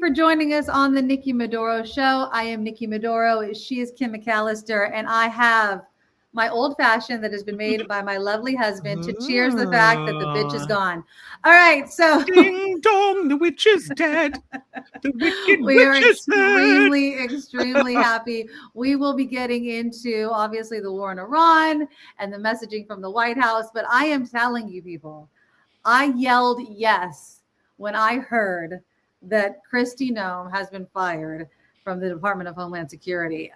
for joining us on the Nikki Maduro Show. I am Nikki Maduro. She is Kim McAllister, and I have my old fashioned that has been made by my lovely husband to cheers the fact that the bitch is gone. All right, so ding dong, the witch is dead. The wicked we are witch is dead. extremely happy. We will be getting into obviously the war in Iran and the messaging from the White House, but I am telling you people, I yelled yes when I heard that Kristi Noem has been fired from the Department of Homeland Security.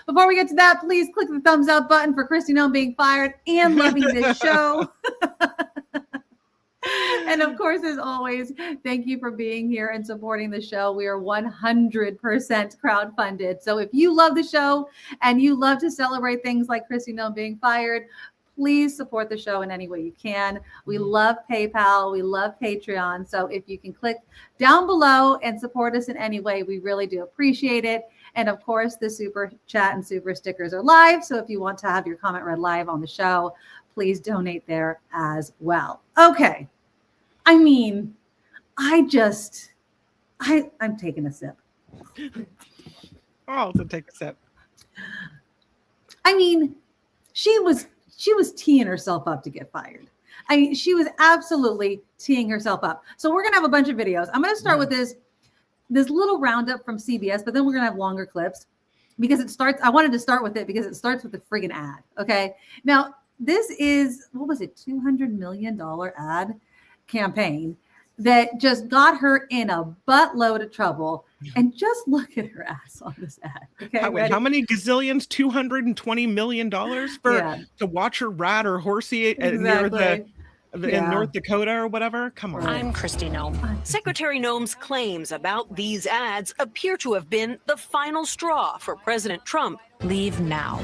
Before we get to that, please click the thumbs up button for Kristi Noem being fired and loving this show. And of course, as always, thank you for being here and supporting the show. We are 100% crowdfunded. So if you love the show and you love to celebrate things like Kristi Noem being fired, please support the show in any way you can. We love PayPal. We love Patreon. So if you can click down below and support us in any way, we really do appreciate it. And of course, the super chat and super stickers are live. So if you want to have your comment read live on the show, please donate there as well. Okay. I mean, I'm taking a sip. I'll also take a sip. I mean, she was teeing herself up to get fired. I mean, she was absolutely teeing herself up. So we're going to have a bunch of videos. I'm going to start with this little roundup from CBS, but then we're going to have longer clips because I wanted to start with it because it starts with the friggin' ad. Okay. Now this is, what was it? $200 million ad campaign that just got her in a buttload of trouble. And just look at her ass on this ad. Okay, how many gazillions? $220 million to watch her rat or horsey near in North Dakota or whatever? Come on. I'm Kristi Noem. Secretary Noem's claims about these ads appear to have been the final straw for President Trump. Leave now.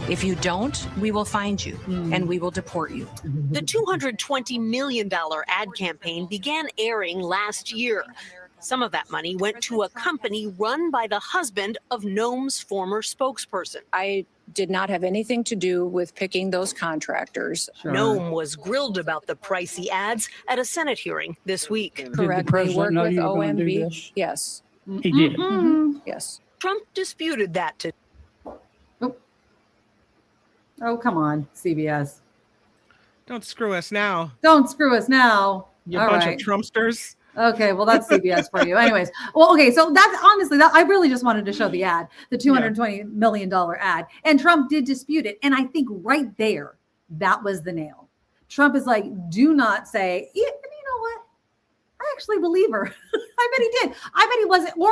If you don't, we will find you and we will deport you. The $220 million ad campaign began airing last year. Some of that money went to a company run by the husband of Noem's former spokesperson. I did not have anything to do with picking those contractors. Sure. Noem was grilled about the pricey ads at a Senate hearing this week. Correct. They worked with OMB. Yes. He did. Yes. Trump disputed that today. Oh, come on, CBS. Don't screw us now. Don't screw us now. You bunch of Trumpsters. Okay, well, that's CBS for you. Anyways, well, okay, so that's honestly, I really just wanted to show the ad, the $220 million ad. And Trump did dispute it. And I think right there, that was the nail. Trump is like, do not say, you know what? I actually believe her. I bet he did. I bet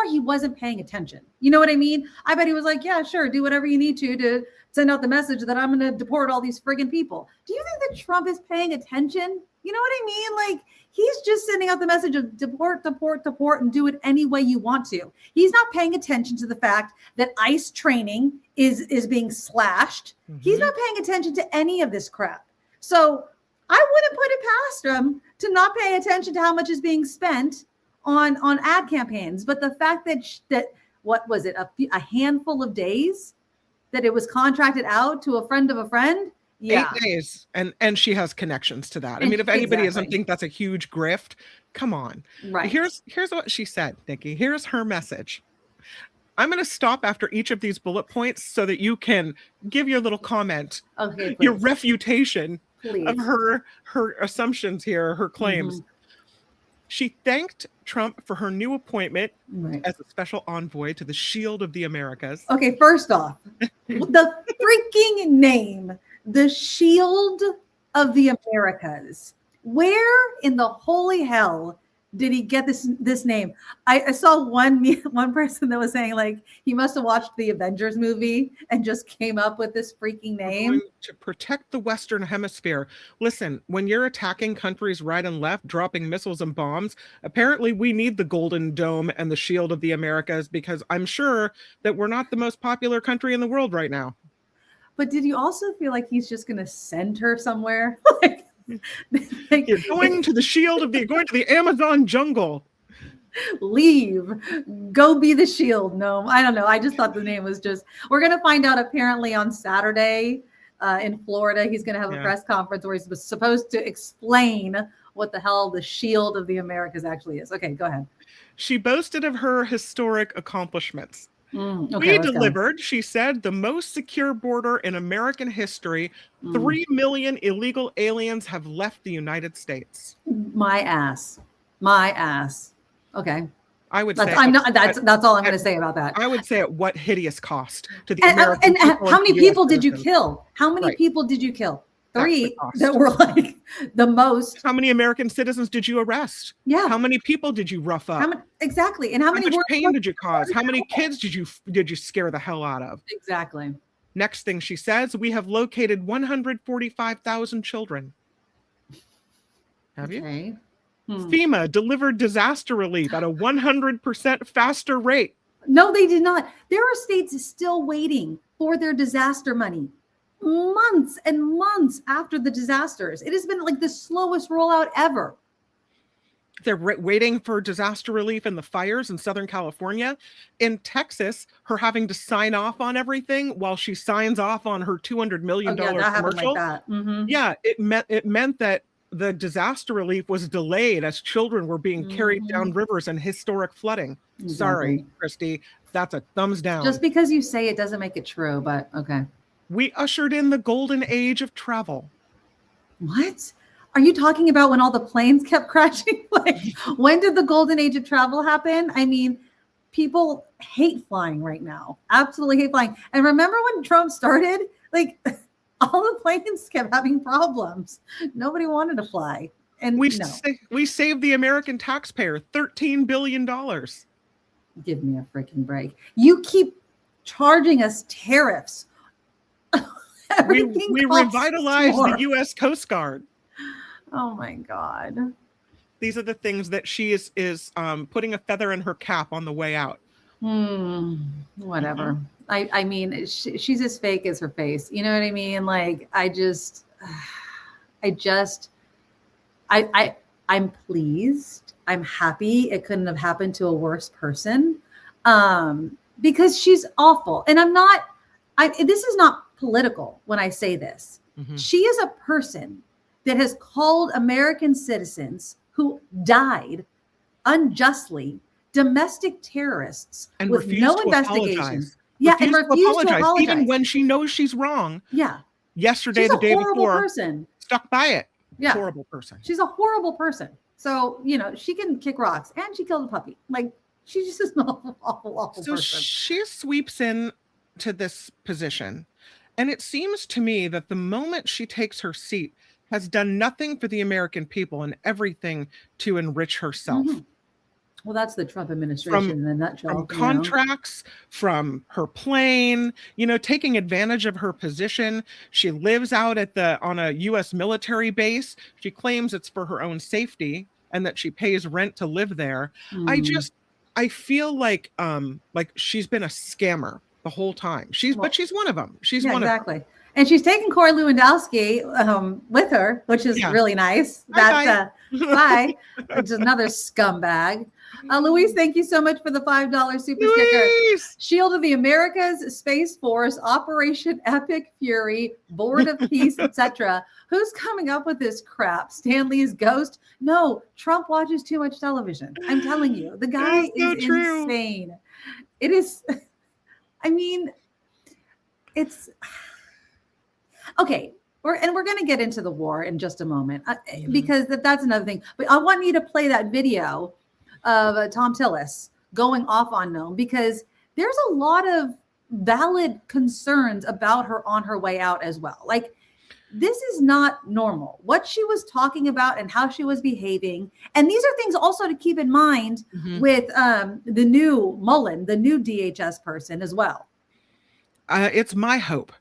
he wasn't paying attention. You know what I mean? I bet he was like, yeah, sure, do whatever you need to send out the message that I'm going to deport all these friggin' people. Do you think that Trump is paying attention? You know what I mean? Like, he's just sending out the message of deport, and do it any way you want to. He's not paying attention to the fact that ICE training is being slashed. He's not paying attention to any of this crap. So I wouldn't put it past him to not pay attention to how much is being spent on ad campaigns. But the fact that what was it, a handful of days that it was contracted out to a friend of a friend? Yeah. 8 days. And she has connections to that. I mean, if anybody doesn't think that's a huge grift, come on. Right. Here's what she said, Nikki. Here's her message. I'm going to stop after each of these bullet points so that you can give your little comment, your refutation of her assumptions here, her claims. She thanked Trump for her new appointment as a special envoy to the Shield of the Americas. Okay, first off, the freaking name, the Shield of the Americas. Where in the holy hell did he get this name? I saw one person that was saying like he must have watched the Avengers movie and just came up with this freaking name. To protect the Western Hemisphere. Listen, when you're attacking countries right and left, dropping missiles and bombs, apparently we need the Golden Dome and the Shield of the Americas because I'm sure that we're not the most popular country in the world right now. But did you also feel like he's just going to send her somewhere? You're going to the going to the Amazon jungle. Leave, go be the Shield. No, I don't know. I just thought the name was we're going to find out apparently on Saturday in Florida. He's going to have a press conference where he's supposed to explain what the hell the shield of the Americas actually is. Okay, go ahead. She boasted of her historic accomplishments. Okay, we delivered, she said, the most secure border in American history. 3 million illegal aliens have left the United States. My ass. My ass. Okay. I would That's, say I'm not, that's all I'm going to say about that. I would say at what hideous cost to the American and people. How many and people US did you citizens. kill? How many Right. people did you kill? That's the 3 cost. that were like the most. How many American citizens did you arrest? Yeah. How many people did you rough up? Exactly. And how many much pain did you cause? How many kids did you scare the hell out of? Exactly. Next thing she says, we have located 145,000 children. Have you? FEMA delivered disaster relief at a 100% faster rate. No, they did not. There are states still waiting for their disaster money. Months and months after the disasters. It has been like the slowest rollout ever. They're waiting for disaster relief in the fires in Southern California. In Texas, her having to sign off on everything while she signs off on her $200 million commercial. Like that. Yeah, it meant that the disaster relief was delayed as children were being carried down rivers and historic flooding. Exactly. Sorry, Kristi, that's a thumbs down. Just because you say it doesn't make it true, but okay. We ushered in the golden age of travel. What? Are you talking about when all the planes kept crashing? Like, when did the golden age of travel happen? I mean, people hate flying right now. Absolutely hate flying. And remember when Trump started? Like, all the planes kept having problems. Nobody wanted to fly. And we saved the American taxpayer $13 billion. Give me a freaking break. You keep charging us tariffs. we revitalized the U.S. Coast Guard. Oh my God. These are the things that she is putting a feather in her cap on the way out. Whatever. I mean, she's as fake as her face. You know what I mean? Like, I'm pleased. I'm happy. It couldn't have happened to a worse person, because she's awful. And this is not political when I say this. She is a person that has called American citizens who died unjustly domestic terrorists and with no investigations. Yeah, and refused to apologize. Even when she knows she's wrong. Yeah. Yesterday, she's the day before, person. Stuck by it. Yeah. Horrible person. She's a horrible person. So, she can kick rocks, and she killed a puppy. Like, she's just an awful person. So she sweeps in to this position. And it seems to me that the moment she takes her seat has done nothing for the American people and everything to enrich herself. Well, that's the Trump administration in a nutshell. From contracts, from her plane, taking advantage of her position. She lives out on a U.S. military base. She claims it's for her own safety and that she pays rent to live there. I feel like she's been a scammer the whole time. But she's one of them. She's one exactly. of them. And she's taking Corey Lewandowski with her, which is really nice. That's bye. It's another scumbag. Louise, thank you so much for the $5 super sticker. Shield of the Americas, Space Force, Operation Epic Fury, Board of Peace, etc. Who's coming up with this crap? Stanley's ghost? No, Trump watches too much television. I'm telling you, the guy is insane. It is. I mean, it's okay. We're going to get into the war in just a moment because that's another thing. But I want you to play that video of Tom Tillis going off on Noem, because there's a lot of valid concerns about her on her way out as well. Like, this is not normal. What she was talking about and how she was behaving. And these are things also to keep in mind with the new Mullen, the new DHS person as well. It's my hope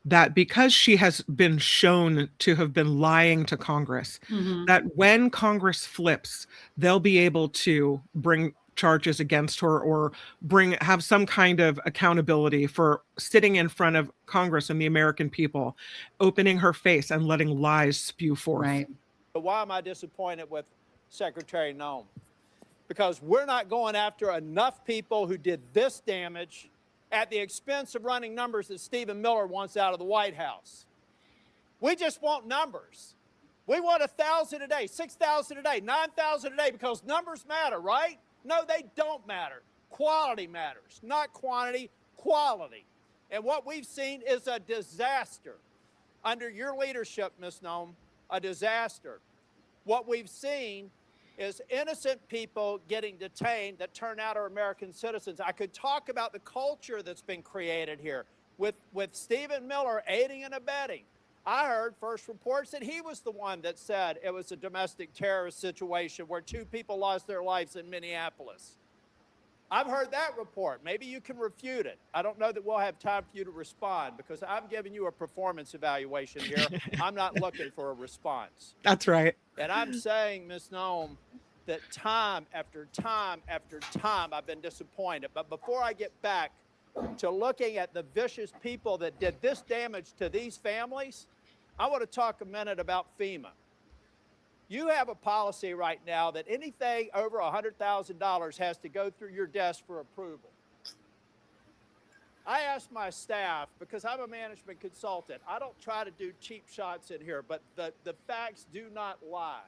that because she has been shown to have been lying to Congress, that when Congress flips, they'll be able to bring charges against her or have some kind of accountability for sitting in front of Congress and the American people, opening her face and letting lies spew forth. Right. But why am I disappointed with Secretary Noem? Because we're not going after enough people who did this damage at the expense of running numbers that Stephen Miller wants out of the White House. We just want numbers. We want 1,000 a day, 6,000 a day, 9,000 a day because numbers matter, right? No, they don't matter. Quality matters, not quantity, quality. And what we've seen is a disaster. Under your leadership, Ms. Noem, a disaster. What we've seen is innocent people getting detained that turn out are American citizens. I could talk about the culture that's been created here with Stephen Miller aiding and abetting. I heard first reports that he was the one that said it was a domestic terrorist situation where 2 people lost their lives in Minneapolis. I've heard that report. Maybe you can refute it. I don't know that we'll have time for you to respond because I'm giving you a performance evaluation here. I'm not looking for a response. That's right. And I'm saying, Ms. Noem, that time after time after time I've been disappointed. But before I get back to looking at the vicious people that did this damage to these families, I want to talk a minute about FEMA. You have a policy right now that anything over $100,000 has to go through your desk for approval. I asked my staff, because I'm a management consultant, I don't try to do cheap shots in here, but the facts do not lie.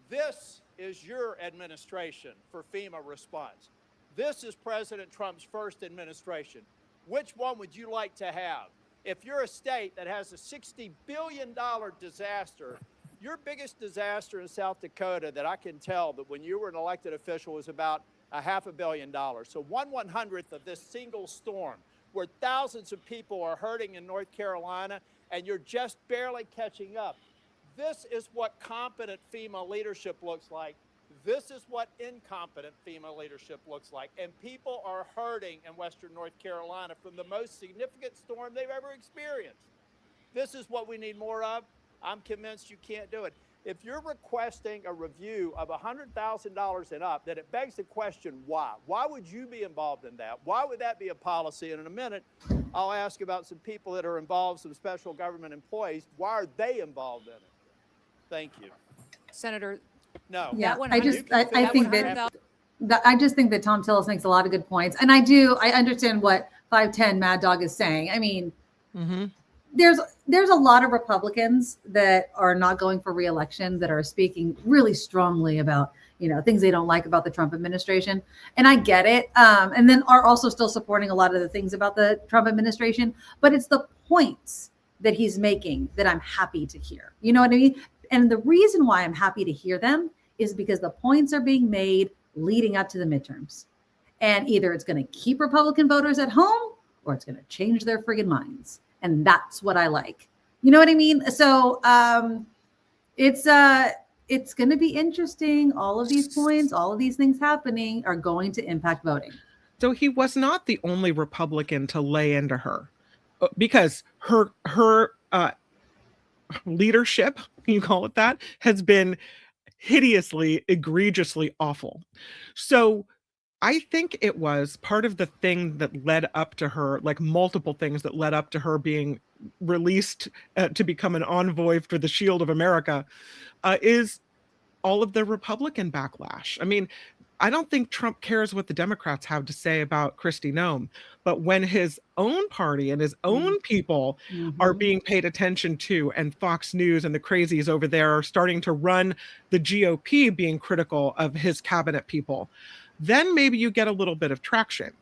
This is your administration for FEMA response. This is President Trump's first administration. Which one would you like to have? If you're a state that has a $60 billion disaster, your biggest disaster in South Dakota that I can tell that when you were an elected official was about $500 million. So 1/100th of this single storm where thousands of people are hurting in North Carolina and you're just barely catching up. This is what competent FEMA leadership looks like. This is what incompetent FEMA leadership looks like. And people are hurting in Western North Carolina from the most significant storm they've ever experienced. This is what we need more of. I'm convinced you can't do it. If you're requesting a review of $100,000 and up, then it begs the question, why? Why would you be involved in that? Why would that be a policy? And in a minute, I'll ask about some people that are involved, some special government employees. Why are they involved in it? Thank you. Senator. No. Yeah, That I just think that Tom Tillis makes a lot of good points. And I understand what 510 Mad Dog is saying. I mean, there's a lot of Republicans that are not going for re-election that are speaking really strongly about, things they don't like about the Trump administration. And I get it. And then are also still supporting a lot of the things about the Trump administration. But it's the points that he's making that I'm happy to hear. You know what I mean? And the reason why I'm happy to hear them is because the points are being made leading up to the midterms. And either it's going to keep Republican voters at home or it's going to change their friggin' minds. And that's what I like. You know what I mean? So it's going to be interesting. All of these points, all of these things happening are going to impact voting. So he was not the only Republican to lay into her because her leadership, you call it that, has been hideously, egregiously awful. So I think it was part of the thing that led up to her, like multiple things that led up to her being released to become an envoy for the Shield of America, is all of the Republican backlash. I mean, I don't think Trump cares what the Democrats have to say about Kristi Noem, but when his own party and his own people are being paid attention to, and Fox News and the crazies over there are starting to run the GOP being critical of his cabinet people, then maybe you get a little bit of traction.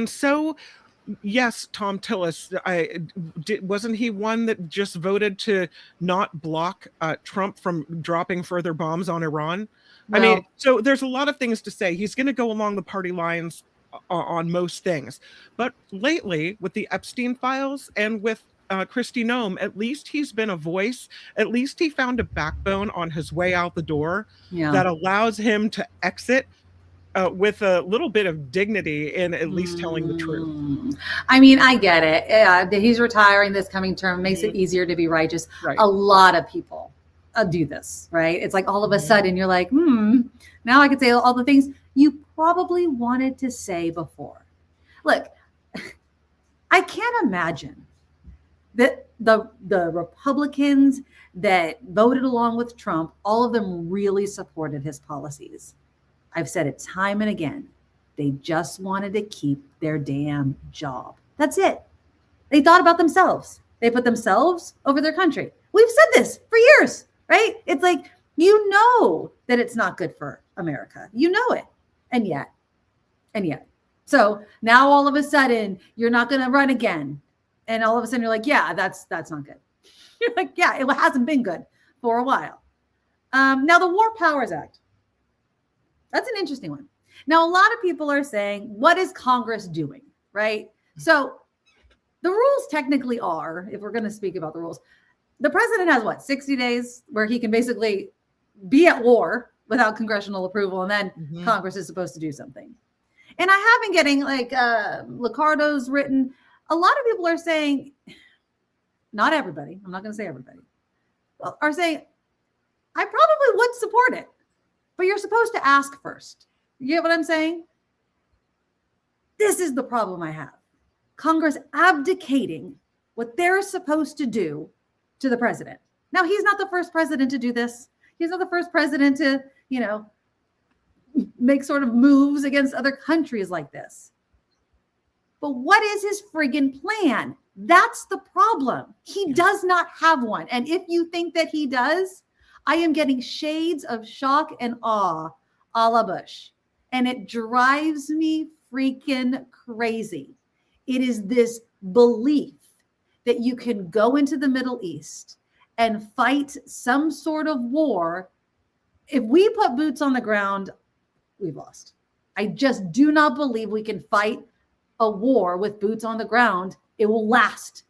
So yes, Tom Tillis, wasn't he one that just voted to not block Trump from dropping further bombs on Iran? Well, I mean, so there's a lot of things to say. He's going to go along the party lines on most things. But lately, with the Epstein files and with Kristi Noem, at least he's been a voice. At least he found a backbone on his way out the door that allows him to exit with a little bit of dignity in at least telling the truth. I mean, I get it. He's retiring this coming term, makes it easier to be righteous. Right. A lot of people do this, right? It's like all of a sudden you're like, now I can say all the things you probably wanted to say before. Look, I can't imagine that the Republicans that voted along with Trump, all of them really supported his policies. I've said it time and again. They just wanted to keep their damn job. That's it. They thought about themselves. They put themselves over their country. We've said this for years, right? It's like, you know that it's not good for America. You know it. And yet. So now all of a sudden you're not going to run again. And all of a sudden you're like, yeah, that's not good. You're like, yeah, it hasn't been good for a while. Now the War Powers Act. That's an interesting one. Now, a lot of people are saying, what is Congress doing, right? So the rules technically are, if we're going to speak about the rules, the president has 60 days where he can basically be at war without congressional approval. And then Congress is supposed to do something. And I have been getting Licardo's written. A lot of people are saying, not everybody, I'm not going to say everybody, are saying, I probably would support it, but you're supposed to ask first. You get what I'm saying? This is the problem I have. Congress abdicating what they're supposed to do to the president. Now, he's not the first president to do this. He's not the first president to, make sort of moves against other countries like this. But what is his friggin' plan? That's the problem. He does not have one. And if you think that he does, I am getting shades of shock and awe a la Bush. And it drives me freaking crazy. It is this belief that you can go into the Middle East and fight some sort of war. If we put boots on the ground, we've lost. I just do not believe we can fight a war with boots on the ground. It will last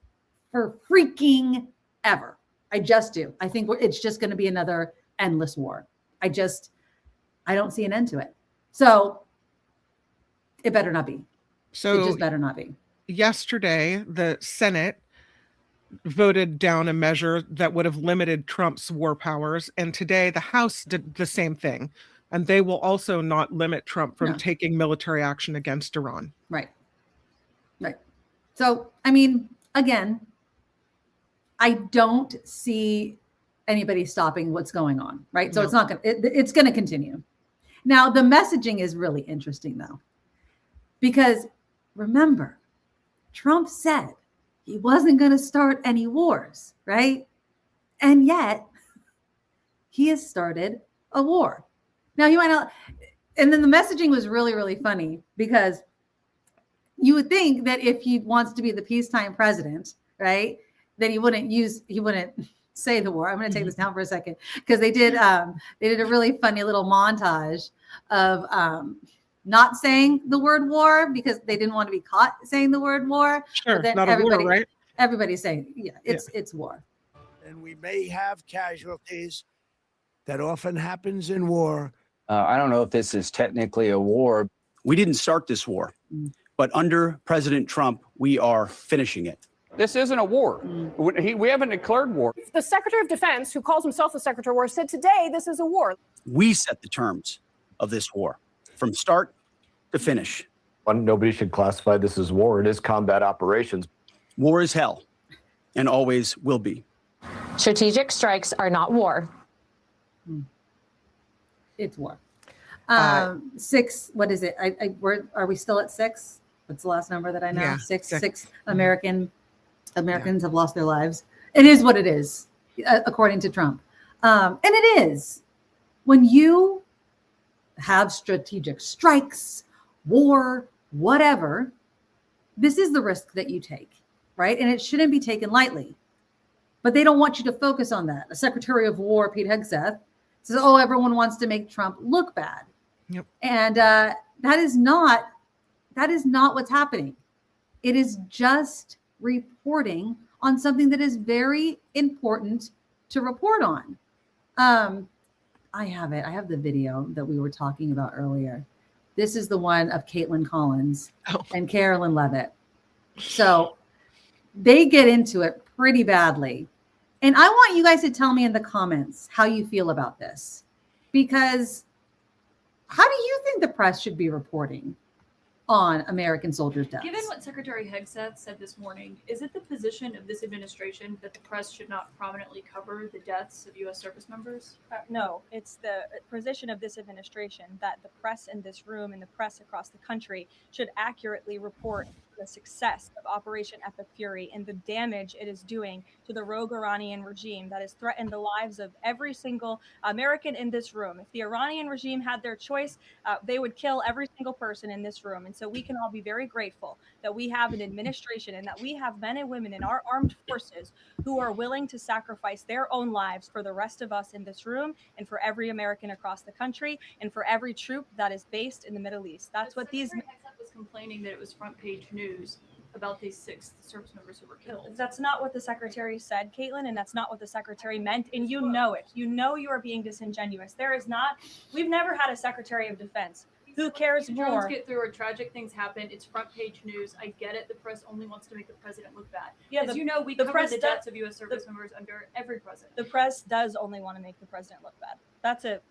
for freaking ever. I just do. I think it's just going to be another endless war. I don't see an end to it. So it better not be. So it just better not be. Yesterday, the Senate voted down a measure that would have limited Trump's war powers. And today the House did the same thing. And they will also not limit Trump from taking military action against Iran. Right. So, I mean, again, I don't see anybody stopping what's going on, right? So it's going to continue. Now, the messaging is really interesting, though, because remember, Trump said he wasn't going to start any wars, right? And yet he has started a war. Now, you might not, and then the messaging was really, really funny, because you would think that if he wants to be the peacetime president, right, that he wouldn't say the war. I'm going to take this down for a second, because they did a really funny little montage of not saying the word war because they didn't want to be caught saying the word war. Sure, not a war, right? Everybody's saying, it's war. And we may have casualties. That often happens in war. I don't know if this is technically a war. We didn't start this war, but under President Trump, we are finishing it. This isn't a war. We haven't declared war. The Secretary of Defense, who calls himself the Secretary of War, said today this is a war. We set the terms of this war from start to finish. Nobody should classify this as war. It is combat operations. War is hell and always will be. Strategic strikes are not war. It's war. 6. What is it? Are we still at 6? What's the last number that I know? Yeah, 6. six. 6 Americans have lost their lives. It is what it is, according to Trump. And it is. When you have strategic strikes, war, whatever, this is the risk that you take, right? And it shouldn't be taken lightly. But they don't want you to focus on that. The Secretary of War, Pete Hegseth, says, everyone wants to make Trump look bad. Yep. And that is not what's happening. It is just reporting on something that is very important to report on. I have it. I have the video that we were talking about earlier. This is the one of Caitlin Collins and Carolyn Levitt. So they get into it pretty badly. And I want you guys to tell me in the comments how you feel about this, because how do you think the press should be reporting on American soldiers' deaths? Given what Secretary Hegseth said this morning, is it the position of this administration that the press should not prominently cover the deaths of U.S. service members? No, it's the position of this administration that the press in this room and the press across the country should accurately report the success of Operation Epic Fury and the damage it is doing to the rogue Iranian regime that has threatened the lives of every single American in this room. If the Iranian regime had their choice, they would kill every single person in this room. And so we can all be very grateful that we have an administration and that we have men and women in our armed forces who are willing to sacrifice their own lives for the rest of us in this room and for every American across the country and for every troop that is based in the Middle East. That's what these was complaining that it was front page news about these 6 service members who were killed. That's not what the secretary said, Caitlin, and that's not what the secretary meant. And you know it. You know you are being disingenuous. There is not, we've never had a secretary of defense. Who cares more? Drones get through or tragic things happen. It's front page news. I get it. The press only wants to make the president look bad. Yeah, As you know, we cover the deaths of U.S. service members under every president. The press does only want to make the president look bad. That's a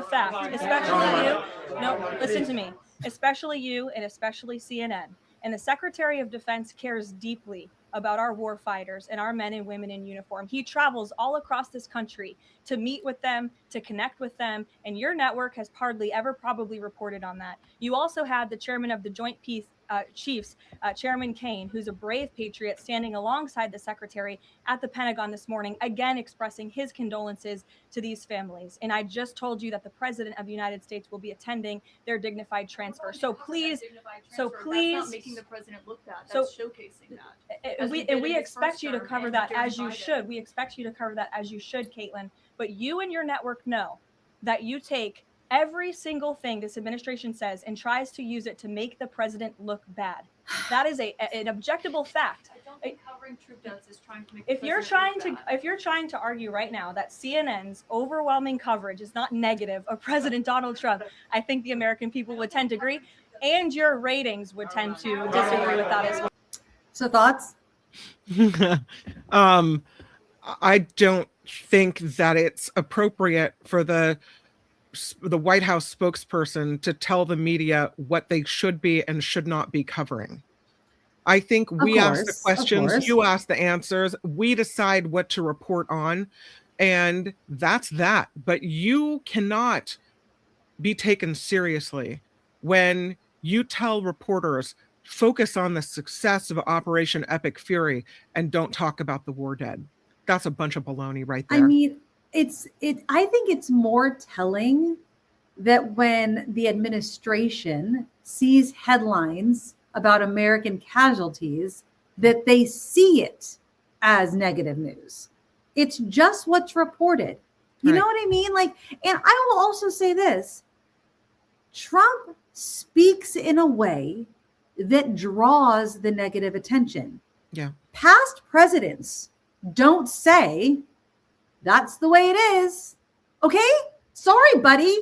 fact. Especially you. No, listen to me. Especially you and especially CNN. And the Secretary of Defense cares deeply about our war fighters and our men and women in uniform. He travels all across this country to meet with them, to connect with them, and your network has hardly ever probably reported on that. You also had the chairman of the Joint Chiefs, Chairman Kane, who's a brave patriot, standing alongside the secretary at the Pentagon this morning, again expressing his condolences to these families. And I just told you that the President of the United States will be attending their dignified transfer. So please, That's not making the president look bad. That's showcasing that. We expect you to cover that as you should. We expect you to cover that as you should, Caitlin. But you and your network know that you take every single thing this administration says and tries to use it to make the president look bad. That is an objectable fact. I don't think covering troop deaths is trying to make If you're trying to argue right now that CNN's overwhelming coverage is not negative of President Donald Trump, I think the American people would tend to agree, and your ratings would tend to disagree with that as well. So thoughts? I don't think that it's appropriate for the White House spokesperson to tell the media what they should be and should not be covering. I think we ask the questions, you ask the answers, we decide what to report on, and that's that. But you cannot be taken seriously when you tell reporters, focus on the success of Operation Epic Fury and don't talk about the war dead. That's a bunch of baloney right there. I mean, I think it's more telling that when the administration sees headlines about American casualties, that they see it as negative news. It's just what's reported. You know what I mean? Like, and I will also say this, Trump speaks in a way that draws the negative attention. Yeah. Past presidents don't say that's the way it is. Okay? Sorry, buddy.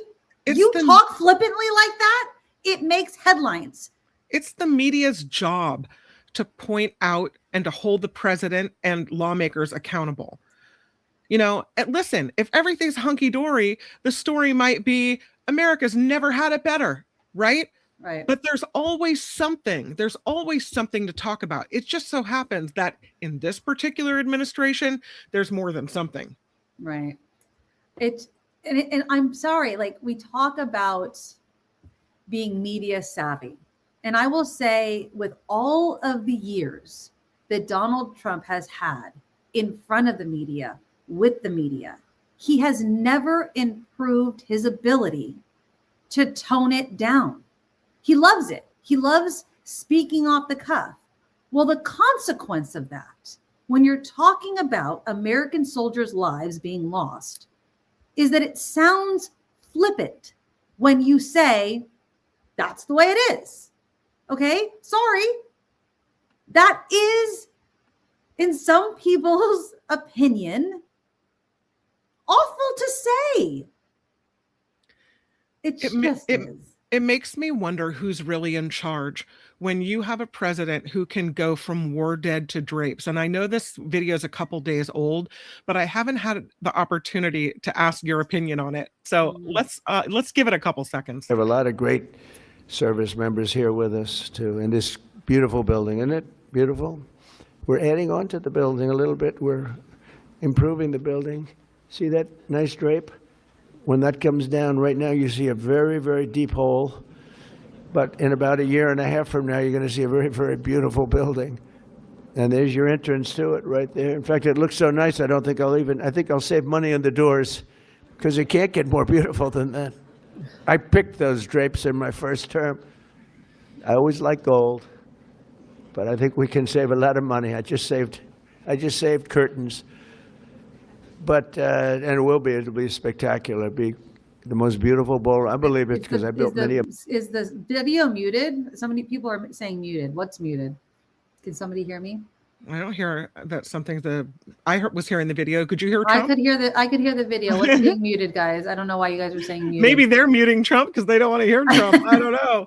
You talk flippantly like that, it makes headlines. It's the media's job to point out and to hold the president and lawmakers accountable. You know, and listen, if everything's hunky-dory, the story might be America's never had it better, right? Right. But there's always something. There's always something to talk about. It just so happens that in this particular administration, there's more than something. Right. And I'm sorry, like we talk about being media savvy. And I will say with all of the years that Donald Trump has had in front of the media, with the media, he has never improved his ability to tone it down. He loves it. He loves speaking off the cuff. Well, the consequence of that, when you're talking about American soldiers' lives being lost, is that it sounds flippant when you say, that's the way it is. Okay? Sorry. That is, in some people's opinion, awful to say. It makes me wonder who's really in charge when you have a president who can go from war dead to drapes. And I know this video is a couple days old, but I haven't had the opportunity to ask your opinion on it. So let's give it a couple seconds. We have a lot of great service members here with us too in this beautiful building. Isn't it beautiful? We're adding on to the building a little bit. We're improving the building. See that nice drape? When that comes down right now, you see a very, very deep hole. But in about a year and a half from now, you're going to see a very, very beautiful building. And there's your entrance to it right there. In fact, it looks so nice, I think I'll save money on the doors because it can't get more beautiful than that. I picked those drapes in my first term. I always like gold, but I think we can save a lot of money. I just saved curtains. But, and it'll be spectacular. It'll be the most beautiful ball. I believe it because I built many of them. Is the video muted? So many people are saying muted. What's muted? Can somebody hear me? I don't hear that something was hearing the video. Could you hear Trump? I could hear the video. What's being muted, guys? I don't know why you guys are saying muted. Maybe they're muting Trump because they don't want to hear Trump. I don't know.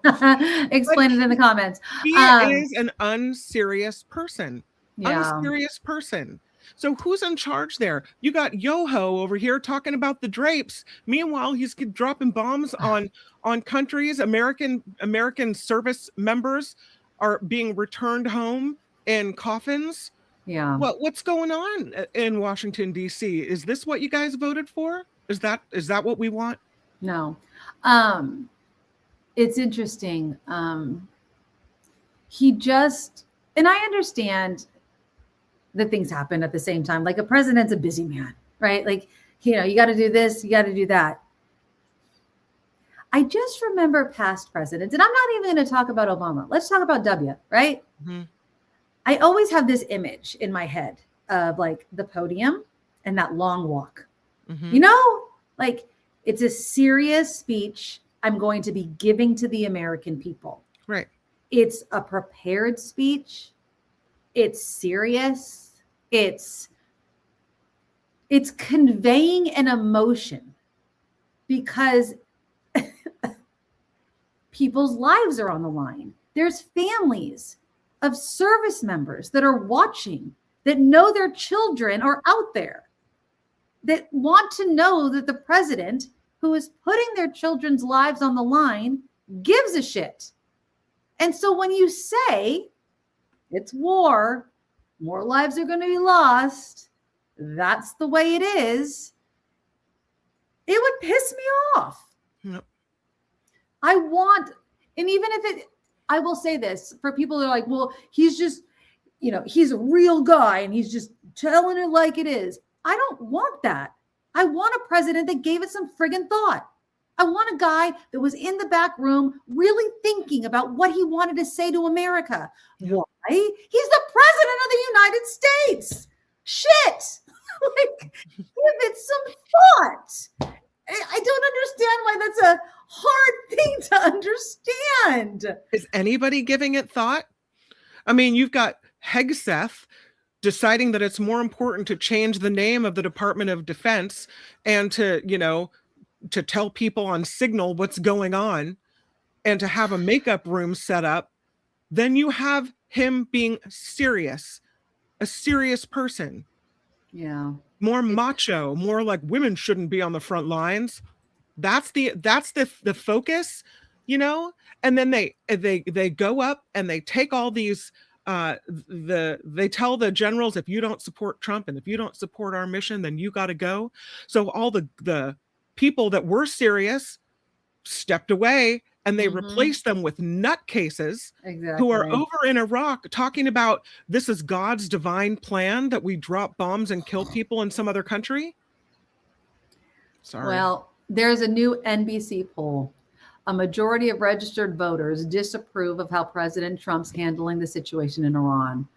Explain it in the comments. He is an unserious person. Yeah. Unserious person. So who's in charge there? You got Yoho over here talking about the drapes. Meanwhile, he's dropping bombs on countries. American service members are being returned home in coffins. Yeah. What's going on in Washington, D.C.? Is this what you guys voted for? Is that what we want? No. It's interesting. And I understand that things happen at the same time. Like a president's a busy man, right? Like, you got to do this, you got to do that. I just remember past presidents, and I'm not even going to talk about Obama. Let's talk about W, right? Mm-hmm. I always have this image in my head of like the podium and that long walk. Mm-hmm. Like it's a serious speech I'm going to be giving to the American people. Right. It's a prepared speech. It's serious. It's conveying an emotion because people's lives are on the line. There's families of service members that are watching, that know their children are out there, that want to know that the president, who is putting their children's lives on the line, gives a shit. And so when you say it's war, more lives are going to be lost, that's the way it is, it would piss me off. Yep. I will say this for people that are like, well, he's just, he's a real guy and he's just telling it like it is. I don't want that. I want a president that gave it some friggin' thought. I want a guy that was in the back room really thinking about what he wanted to say to America. Yep. Why? He's the president of the United States. Shit. Like, give it some thought. I don't understand why that's a hard thing to understand. Is anybody giving it thought? I mean, you've got Hegseth deciding that it's more important to change the name of the Department of Defense and to tell people on Signal what's going on and to have a makeup room set up. Then you have him being serious, a serious person. Yeah. More macho, more like women shouldn't be on the front lines. That's the focus, and then they go up and they take all these they tell the generals, if you don't support Trump and if you don't support our mission, then you got to go. So all the people that were serious stepped away and they replaced them with nutcases who are over in Iraq talking about this is God's divine plan that we drop bombs and kill people in some other country. Sorry. Well, there's a new NBC poll. A majority of registered voters disapprove of how President Trump's handling the situation in Iran.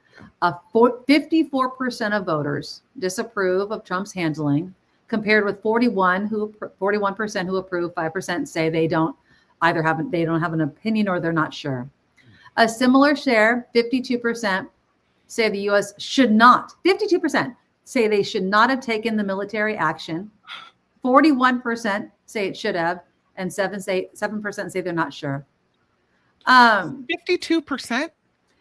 54% of voters disapprove of Trump's handling, compared with 41% who approve, 5% say they don't have an opinion or they're not sure. A similar share, 52%, say the U.S. should not. 52% say they should not have taken the military action. 41% say it should have, and 7% say they're not sure. 52%.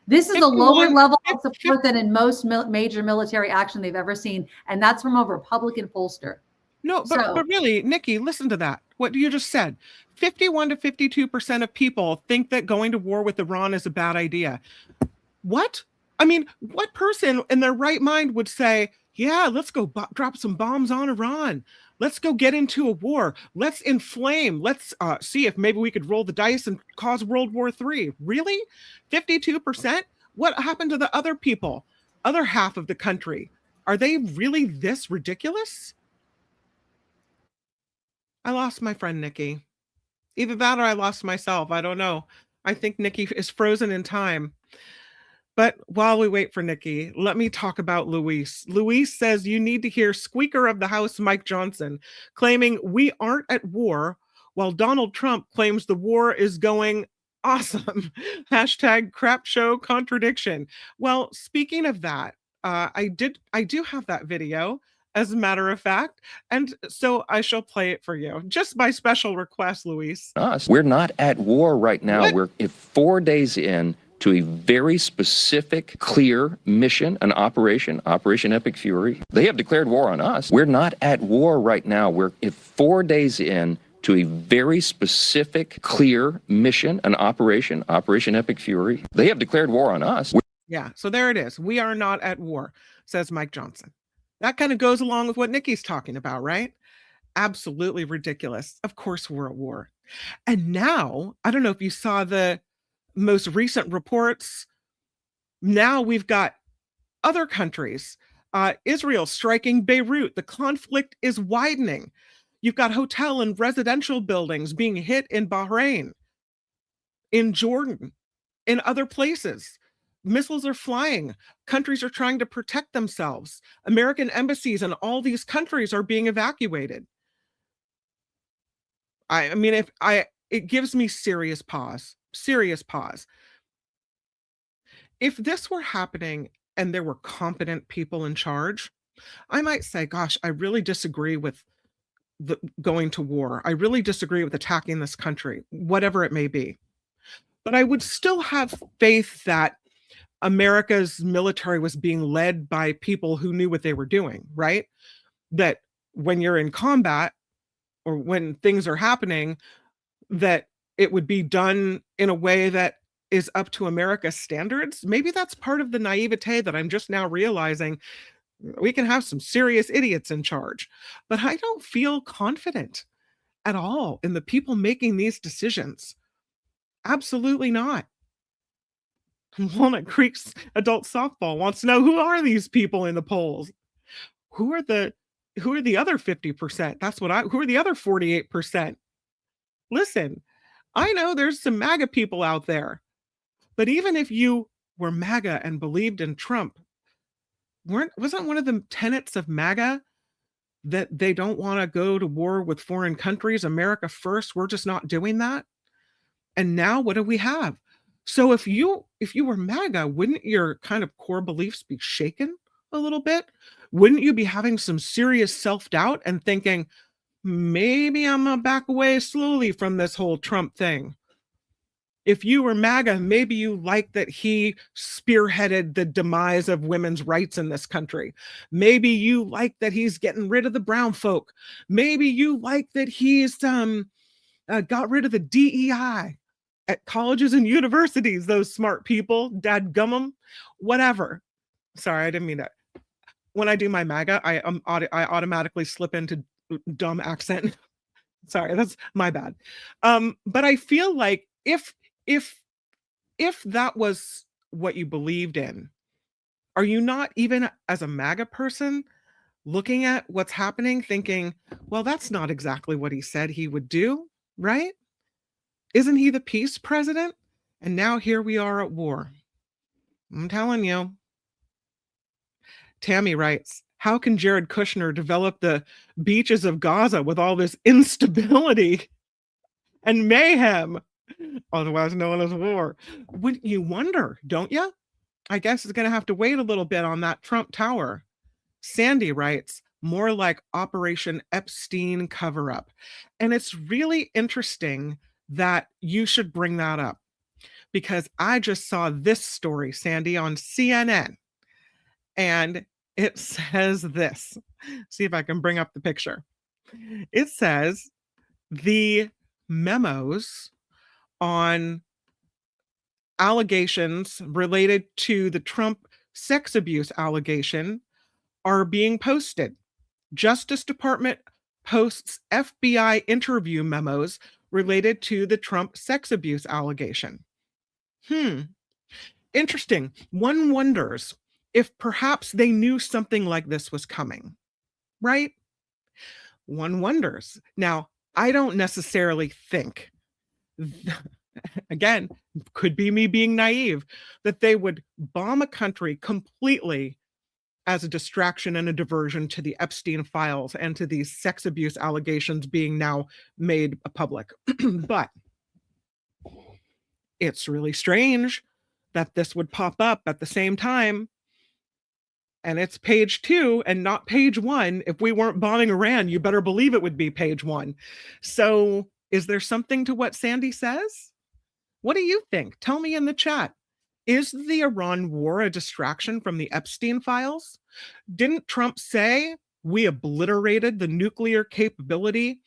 This is a lower level of support than in most major military action they've ever seen, and that's from a Republican pollster. No, but really, Nikki, listen to that. What you just said. 51 to 52% of people think that going to war with Iran is a bad idea. What? I mean, what person in their right mind would say, yeah, let's go drop some bombs on Iran? Let's go get into a war. Let's inflame. Let's see if maybe we could roll the dice and cause World War III. Really? 52%? What happened to the other people? Other half of the country? Are they really this ridiculous? I lost my friend Nikki. Either that or I lost myself. I don't know. I think Nikki is frozen in time. But while we wait for Nikki, let me talk about Luis. Luis says you need to hear Speaker of the House Mike Johnson claiming we aren't at war, while Donald Trump claims the war is going awesome. Hashtag crap show contradiction. Well, speaking of that, I do have that video, as a matter of fact, and so I shall play it for you, just by special request, Luis. We're not at war right now. What? We're 4 days in to a very specific, clear mission, an Operation Epic Fury. They have declared war on us. We're not at war right now. We're 4 days in to a very specific, clear mission, an Operation Epic Fury. They have declared war on us. Yeah, so there it is. We are not at war, says Mike Johnson. That kind of goes along with what Nikki's talking about, right? Absolutely ridiculous. Of course we're at war. And now, I don't know if you saw the most recent reports. Now we've got other countries. Israel striking Beirut. The conflict is widening. You've got hotel and residential buildings being hit in Bahrain, in Jordan, in other places. Missiles are flying. Countries are trying to protect themselves. American embassies in all these countries are being evacuated. I mean, it gives me serious pause. If this were happening and there were competent people in charge, I might say, gosh, I really disagree with going to war. I really disagree with attacking this country, whatever it may be. But I would still have faith that America's military was being led by people who knew what they were doing, right? That when you're in combat or when things are happening, that it would be done in a way that is up to America's standards. Maybe that's part of the naivete that I'm just now realizing. We can have some serious idiots in charge, but I don't feel confident at all in the people making these decisions. Absolutely not. Walnut Creek's adult softball wants to know, who are these people in the polls? Who are the other 50%? Who are the other 48%? Listen, I know there's some MAGA people out there, but even if you were MAGA and believed in Trump, wasn't one of the tenets of MAGA that they don't want to go to war with foreign countries? America first. We're just not doing that. And now what do we have? So if you were MAGA, wouldn't your kind of core beliefs be shaken a little bit? Wouldn't you be having some serious self-doubt and thinking, maybe I'm gonna back away slowly from this whole Trump thing? If you were MAGA, maybe you like that he spearheaded the demise of women's rights in this country. Maybe you like that he's getting rid of the brown folk. Maybe you like that he's got rid of the DEI at colleges and universities, those smart people, dadgummum, whatever. Sorry, I didn't mean that. When I do my MAGA, I automatically slip into dumb accent. Sorry, that's my bad. But I feel like if that was what you believed in, are you not, even as a MAGA person, looking at what's happening thinking, well, that's not exactly what he said he would do, right? Isn't he the peace president? And now here we are at war. I'm telling you. Tammy writes, how can Jared Kushner develop the beaches of Gaza with all this instability and mayhem, otherwise known as war? Wouldn't you wonder, don't you? I guess it's going to have to wait a little bit on that Trump Tower. Sandy writes, more like Operation Epstein cover-up. And it's really interesting that you should bring that up, because I just saw this story, Sandy, on CNN, and it says this. See if I can bring up the picture. It says the memos on allegations related to the Trump sex abuse allegation are being posted. Justice Department posts FBI interview memos related to the Trump sex abuse allegation. Interesting. One wonders if perhaps they knew something like this was coming, right? One wonders. Now, I don't necessarily think, again, could be me being naive, that they would bomb a country completely as a distraction and a diversion to the Epstein files and to these sex abuse allegations being now made public. But it's really strange that this would pop up at the same time. And it's page 2 and not page 1. If we weren't bombing Iran, you better believe it would be page 1. So is there something to what Sandy says? What do you think? Tell me in the chat. Is the Iran war a distraction from the Epstein files? Didn't Trump say we obliterated the nuclear capability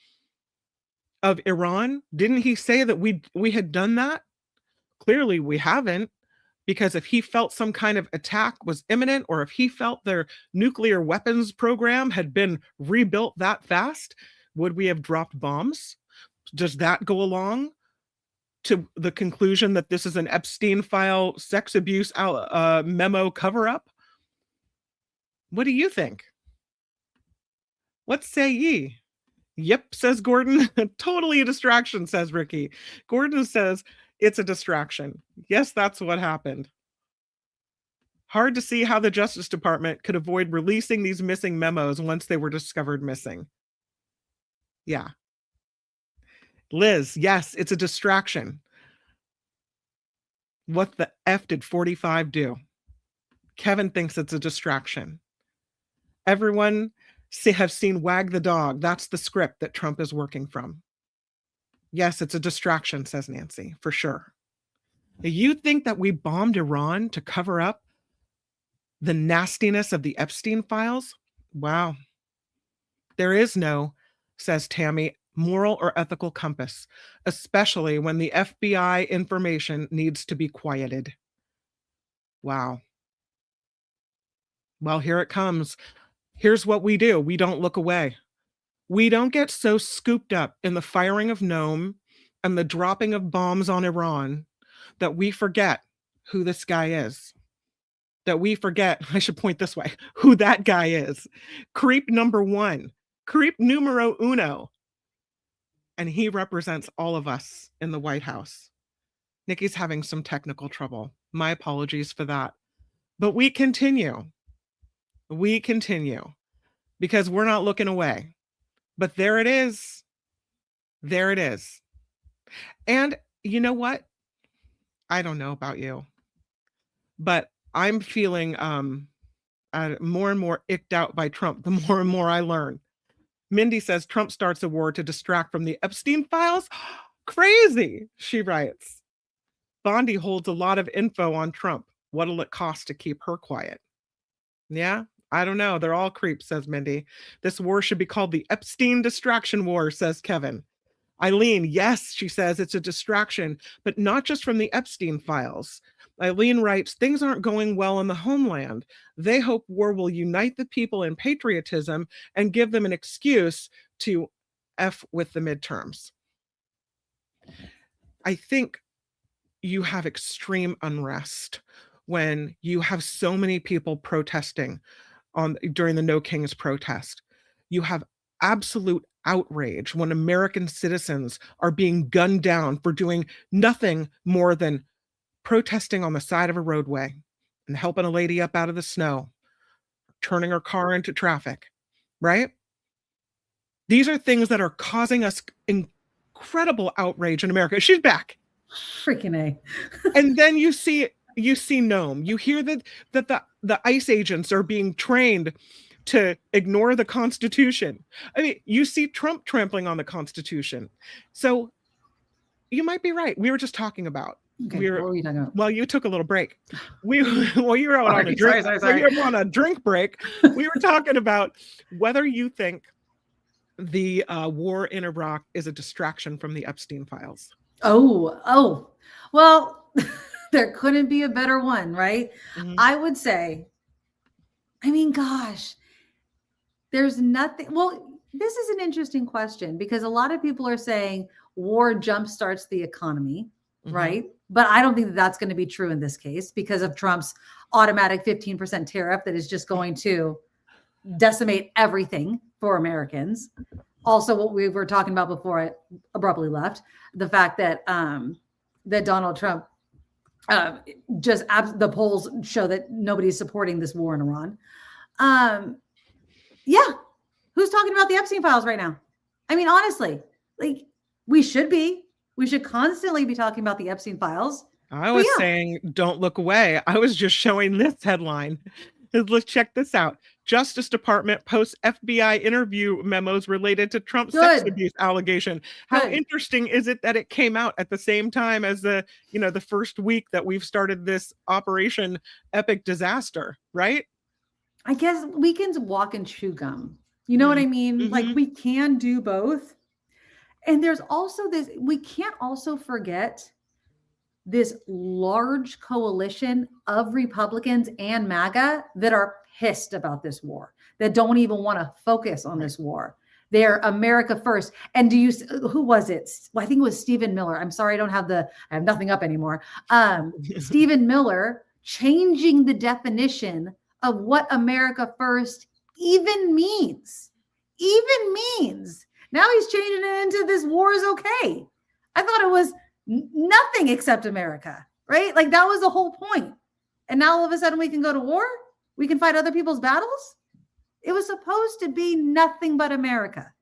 of Iran? Didn't he say that we had done that? Clearly we haven't, because if he felt some kind of attack was imminent, or if he felt their nuclear weapons program had been rebuilt that fast, would we have dropped bombs? Does that go along to the conclusion that this is an Epstein file sex abuse memo cover-up? What do you think? What say ye? Yep, says Gordon. Totally a distraction, says Ricky. Gordon says it's a distraction. Yes, that's what happened. Hard to see how the Justice Department could avoid releasing these missing memos once they were discovered missing. Yeah. Liz, yes, it's a distraction. What the F did 45 do? Kevin thinks it's a distraction. Everyone have seen Wag the Dog. That's the script that Trump is working from. Yes, it's a distraction, says Nancy, for sure. You think that we bombed Iran to cover up the nastiness of the Epstein files? Wow. There is no, says Tammy, moral or ethical compass, especially when the FBI information needs to be quieted. Wow. Well, here it comes. Here's what we do. We don't look away. We don't get so scooped up in the firing of Noem and the dropping of bombs on Iran that we forget who this guy is. That we forget, I should point this way, who that guy is. Creep number 1. Creep numero uno. And he represents all of us in the White House. Nikki's having some technical trouble. My apologies for that. But we continue. We continue. Because we're not looking away. But there it is. There it is. And you know what? I don't know about you, but I'm feeling more and more icked out by Trump the more and more I learn. Mindy says Trump starts a war to distract from the Epstein files. Crazy, she writes. Bondi holds a lot of info on Trump. What'll it cost to keep her quiet? Yeah, I don't know. They're all creeps, says Mindy. This war should be called the Epstein distraction war, says Kevin. Eileen, yes, she says it's a distraction, but not just from the Epstein files. Eileen writes, things aren't going well in the homeland. They hope war will unite the people in patriotism and give them an excuse to F with the midterms. I think you have extreme unrest when you have so many people protesting during the No Kings protest. You have absolute outrage when American citizens are being gunned down for doing nothing more than protesting on the side of a roadway and helping a lady up out of the snow, turning her car into traffic, right? These are things that are causing us incredible outrage in America. She's back. Freaking A. And then you see Noem. You hear that the ICE agents are being trained to ignore the Constitution. I mean, you see Trump trampling on the Constitution. So you might be right. We were just talking about. Okay, what were you talking about? Well, you took a little break. You were out on a drink. Sorry. You were on a drink break. We were talking about whether you think the war in Iraq is a distraction from the Epstein files. Oh, well, there couldn't be a better one, right? Mm-hmm. I would say, I mean, gosh, there's nothing. Well, This is an interesting question because a lot of people are saying war jumpstarts the economy, right? But I don't think that that's going to be true in this case because of Trump's automatic 15% tariff that is just going to decimate everything for Americans. Also, what we were talking about before I abruptly left, the fact that that Donald Trump the polls show that nobody's supporting this war in Iran. Yeah. Who's talking about the Epstein files right now? I mean, honestly, like we should constantly be talking about the Epstein files. I was saying, don't look away. I was just showing this headline. Let's check this out. Justice Department posts FBI interview memos related to Trump's sex abuse allegation. How interesting is it that it came out at the same time as the first week that we've started this Operation Epic Disaster, right? I guess we can walk and chew gum. You know what I mean? Like we can do both. And there's also this, we can't also forget this large coalition of Republicans and MAGA that are pissed about this war, that don't even want to focus on this war. They're America first. And who was it? Well, I think it was Stephen Miller. I'm sorry, I have nothing up anymore. Stephen Miller changing the definition of what America first even means. Now he's changing it into this war is okay. I thought it was nothing except America, right? Like that was the whole point. And now all of a sudden we can go to war? We can fight other people's battles? It was supposed to be nothing but America,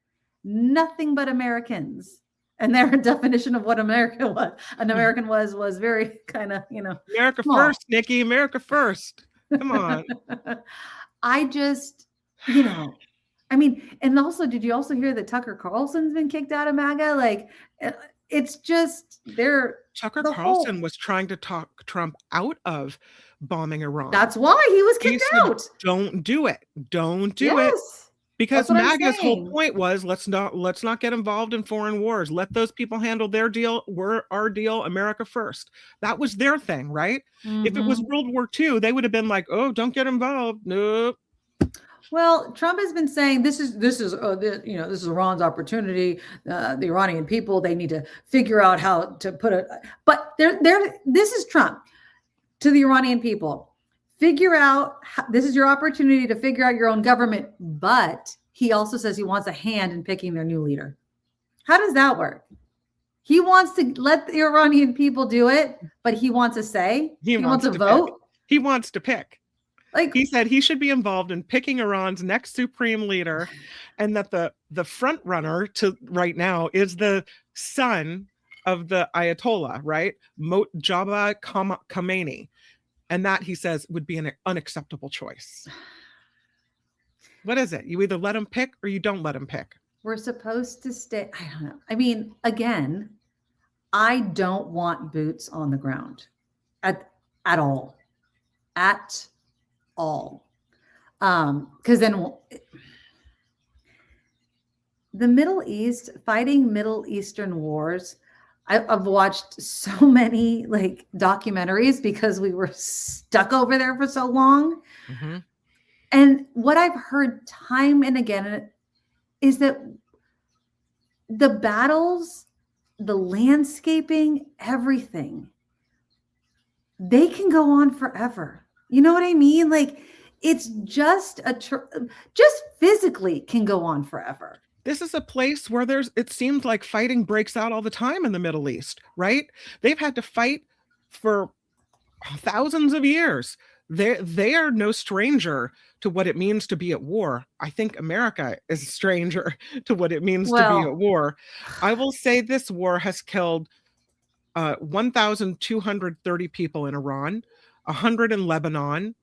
nothing but Americans. And their definition of what America was, an American was very kind of, America small. First, Nikki, America first. Come on. I just, I mean, and also, did you also hear that Tucker Carlson's been kicked out of MAGA? Like, it's just Tucker Carlson was trying to talk Trump out of bombing Iran. That's why he was kicked out. Don't do it. Don't do it. Because MAGA's whole point was let's not get involved in foreign wars. Let those people handle their deal. We're our deal. America first. That was their thing, right? If it was World War II, they would have been like, oh, don't get involved. Nope. Well, Trump has been saying this is Iran's opportunity. The Iranian people, they need to figure out how to put it. But this is Trump to the Iranian people. Figure out this is your opportunity to figure out your own government. But he also says he wants a hand in picking their new leader. How does that work? He wants to let the Iranian people do it, but he wants a say. He wants to vote. He wants to pick. Like he said, he should be involved in picking Iran's next supreme leader, and that the front runner to right now is the son of the Ayatollah, right? Mojtaba Khamenei. And that, he says, would be an unacceptable choice. What is it? You either let him pick or you don't let him pick. We're supposed to stay. I don't know. I mean, again, I don't want boots on the ground at all. At all. Because then the Middle East, fighting Middle Eastern wars, I've watched so many like documentaries because we were stuck over there for so long. And what I've heard time and again is that the battles, the landscaping, everything, they can go on forever. You know what I mean? Like it's just just physically can go on forever. This is a place where it seems like fighting breaks out all the time in the Middle East, right? They've had to fight for thousands of years. They are no stranger to what it means to be at war. I think America is a stranger to what it means to be at war. I will say this war has killed 1,230 people in Iran, 100 in Lebanon,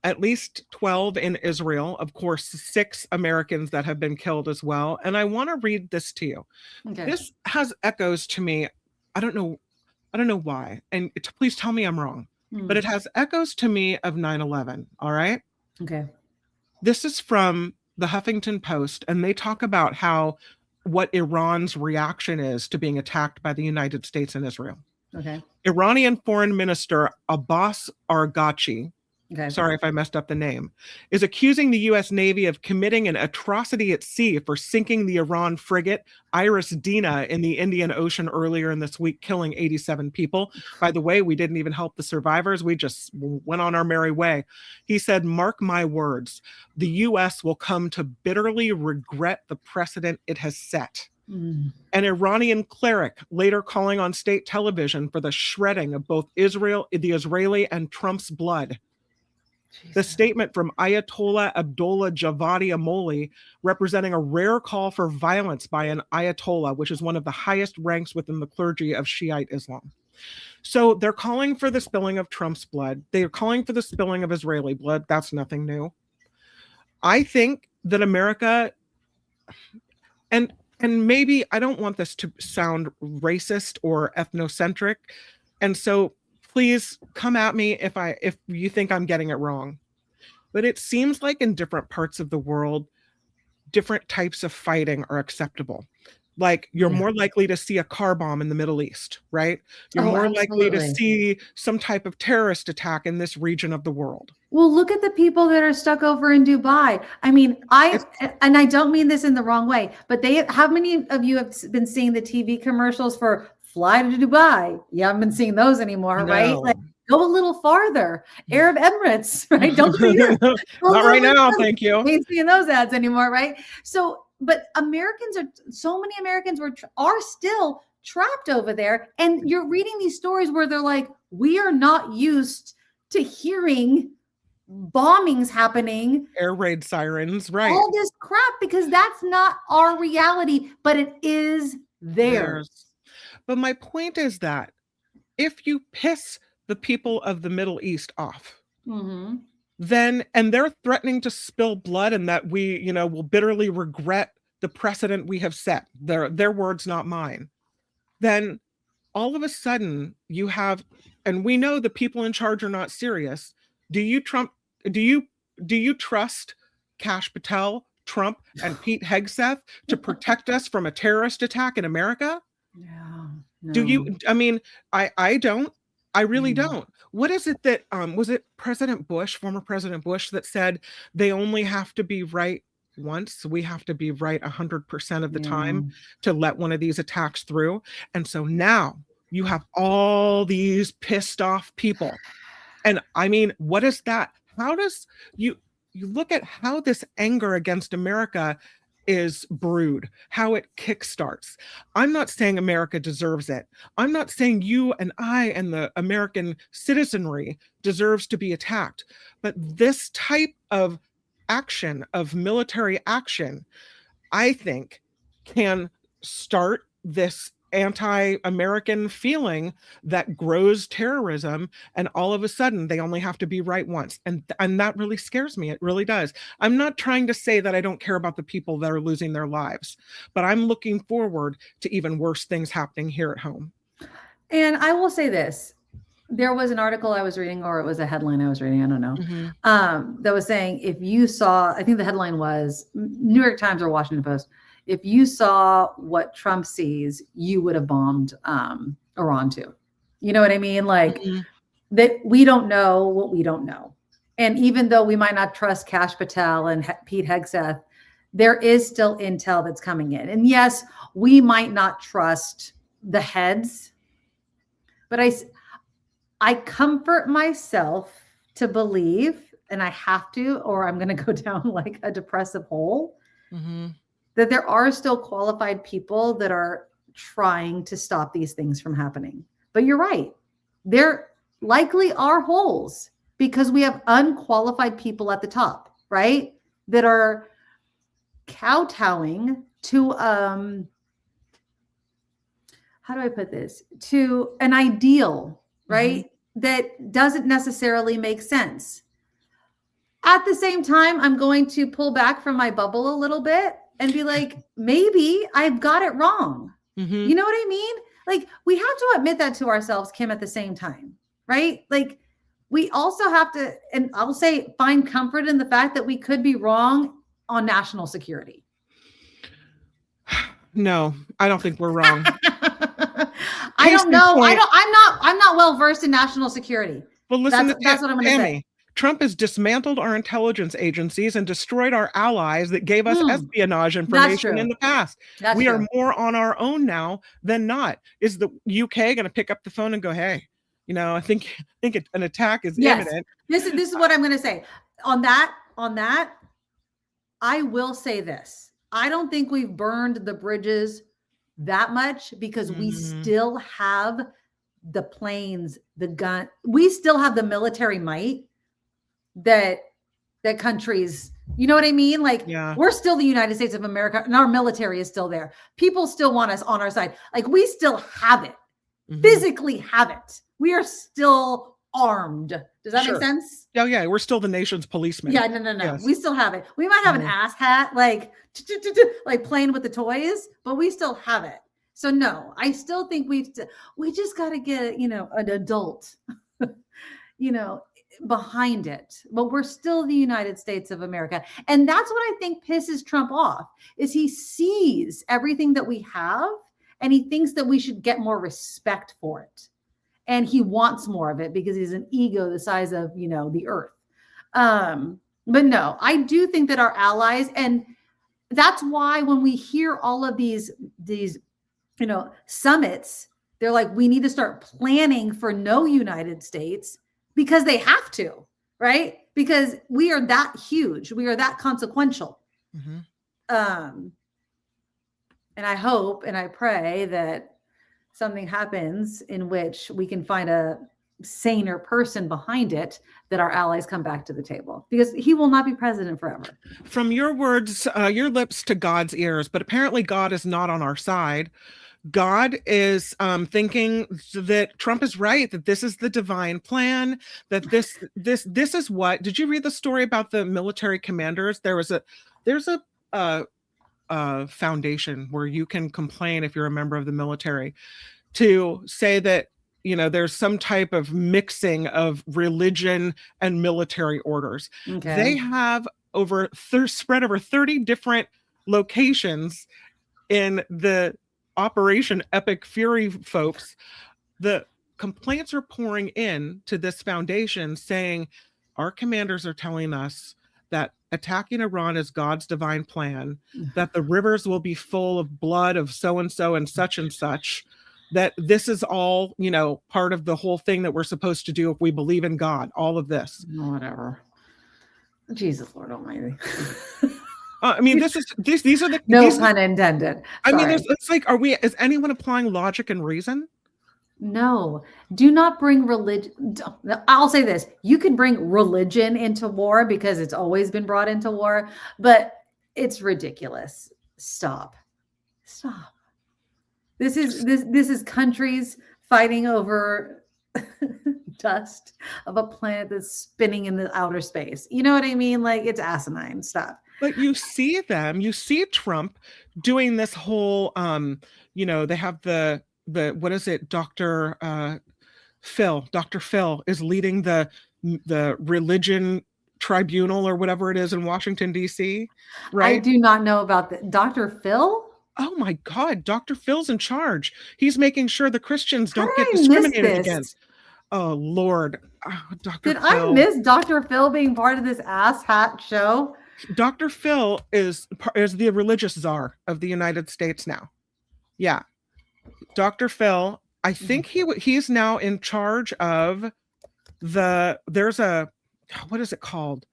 at least 12 in Israel, of course, 6 Americans that have been killed as well. And I want to read this to you. Okay. This has echoes to me. I don't know why. And please tell me I'm wrong. But it has echoes to me of 9/11. All right. Okay. This is from the Huffington Post, and they talk about what Iran's reaction is to being attacked by the United States and Israel. Okay. Iranian Foreign Minister Abbas Araghchi Okay. Sorry if I messed up the name, is accusing the U.S. Navy of committing an atrocity at sea for sinking the Iran frigate Iris Dina in the Indian Ocean earlier in this week, killing 87 people. By the way, we didn't even help the survivors. We just went on our merry way. He said, "Mark my words, the U.S. will come to bitterly regret the precedent it has set." An Iranian cleric later calling on state television for the shredding of both the Israeli and Trump's blood. The statement from Ayatollah Abdullah Javadi Amoli, representing a rare call for violence by an Ayatollah, which is one of the highest ranks within the clergy of Shiite Islam. So they're calling for the spilling of Trump's blood. They're calling for the spilling of Israeli blood. That's nothing new. I think that America, and maybe I don't want this to sound racist or ethnocentric, and so please come at me if you think I'm getting it wrong. But it seems like in different parts of the world, different types of fighting are acceptable. Like you're more likely to see a car bomb in the Middle East, right? You're more likely to see some type of terrorist attack in this region of the world. Well, look at the people that are stuck over in Dubai. I mean, and I don't mean this in the wrong way, but how many of you have been seeing the TV commercials for fly to Dubai? You haven't been seeing those anymore, right? Like, go a little farther. Arab Emirates, right? Don't see it. Not right now, thank you. Ain't seeing those ads anymore, right? So, but so many Americans are still trapped over there. And you're reading these stories where they're like, we are not used to hearing bombings happening, air raid sirens, right? All this crap, because that's not our reality, but it is theirs. But my point is that if you piss the people of the Middle East off, then, and they're threatening to spill blood and that we, will bitterly regret the precedent we have set, their words, not mine, then all of a sudden you have, and we know the people in charge are not serious. Do you trust Kash Patel, Trump, and Pete Hegseth to protect us from a terrorist attack in America? No. Do you? I mean, I don't. I really don't. What is it that was it former President Bush, that said they only have to be right once? We have to be right 100% of the time to let one of these attacks through. And so now you have all these pissed off people. And I mean, what is that? How does you look at how this anger against America is brewed, how it kickstarts? I'm not saying America deserves it. I'm not saying you and I and the American citizenry deserves to be attacked. But this type of action, of military action, I think can start this anti-American feeling that grows terrorism, and all of a sudden they only have to be right once, and that really scares me. It really does. I'm not trying to say that I don't care about the people that are losing their lives, but I'm looking forward to even worse things happening here at home. And I will say this. There was an article I was reading, or it was a headline I was reading, I don't know, that was saying, if you saw, I think the headline was New York Times or Washington Post, if you saw what Trump sees, you would have bombed Iran too. You know what I mean? Like that we don't know what we don't know. And even though we might not trust Kash Patel and Pete Hegseth, there is still intel that's coming in. And yes, we might not trust the heads, but I comfort myself to believe, and I have to, or I'm going to go down like a depressive hole, that there are still qualified people that are trying to stop these things from happening. But you're right. There likely are holes because we have unqualified people at the top, right? That are kowtowing to, how do I put this? To an ideal, right? That doesn't necessarily make sense. At the same time, I'm going to pull back from my bubble a little bit and be like, maybe I've got it wrong. You know what I mean? Like, we have to admit that to ourselves, Kim, at the same time, right? Like, we also have to, and I'll say, find comfort in the fact that we could be wrong on national security. No, I don't think we're wrong. I don't know. I'm not well versed in national security. Well, listen, that's what I'm going to say. Trump has dismantled our intelligence agencies and destroyed our allies that gave us espionage information in the past. We are more on our own now than not. Is the UK going to pick up the phone and go, hey, I think an attack is imminent. This is what I'm going to say. On that, I will say this. I don't think we've burned the bridges that much because we still have the planes, the gun. We still have the military might that countries, you know what I mean? Like we're still the United States of America and our military is still there. People still want us on our side. Like we still have it, physically have it. We are still armed. Does that make sense? Oh yeah, we're still the nation's policemen. Yeah, no. Yes. We still have it. We might have an ass hat, like playing with the toys, but we still have it. So no, I still think we just got to get an adult, behind it. But we're still the United States of America, and that's what I think pisses Trump off. Is he sees everything that we have, and he thinks that we should get more respect for it. And he wants more of it because he's an ego the size of, the earth. But no, I do think that our allies, and that's why when we hear all of these, summits, they're like, we need to start planning for no United States because they have to, right? Because we are that huge. We are that consequential. And I hope and I pray that something happens in which we can find a saner person behind it, that our allies come back to the table, because he will not be president forever. From your words, your lips to God's ears, but apparently God is not on our side. God is thinking that Trump is right, that this is the divine plan, that this is what, did you read the story about the military commanders? There's a foundation where you can complain if you're a member of the military to say that there's some type of mixing of religion and military orders. They have spread over 30 different locations in the Operation Epic Fury, folks. The complaints are pouring in to this foundation saying our commanders are telling us that attacking Iran is God's divine plan, that the rivers will be full of blood of so-and-so and such, that this is all, part of the whole thing that we're supposed to do if we believe in God, all of this. Whatever. Jesus, Lord Almighty. These are the... No pun intended. I mean, it's like, is anyone applying logic and reason? No, do not bring religion. I'll say this. You can bring religion into war because it's always been brought into war, but it's ridiculous. Stop. This is countries fighting over dust of a planet that's spinning in the outer space. You know what I mean? Like, it's asinine. Stop. But you see Trump doing this whole, they have the what is it? Dr. Phil is leading the religion tribunal or whatever it is in Washington, D.C. Right? I do not know about that. Dr. Phil? Oh my God, Dr. Phil's in charge. He's making sure the Christians don't get discriminated against. Oh Lord, Dr. Did Phil. I miss Dr. Phil being part of this ass hat show? Dr. Phil is the religious czar of the United States now. Yeah. Dr. Phil, I think he's now in charge of there's a, what is it called?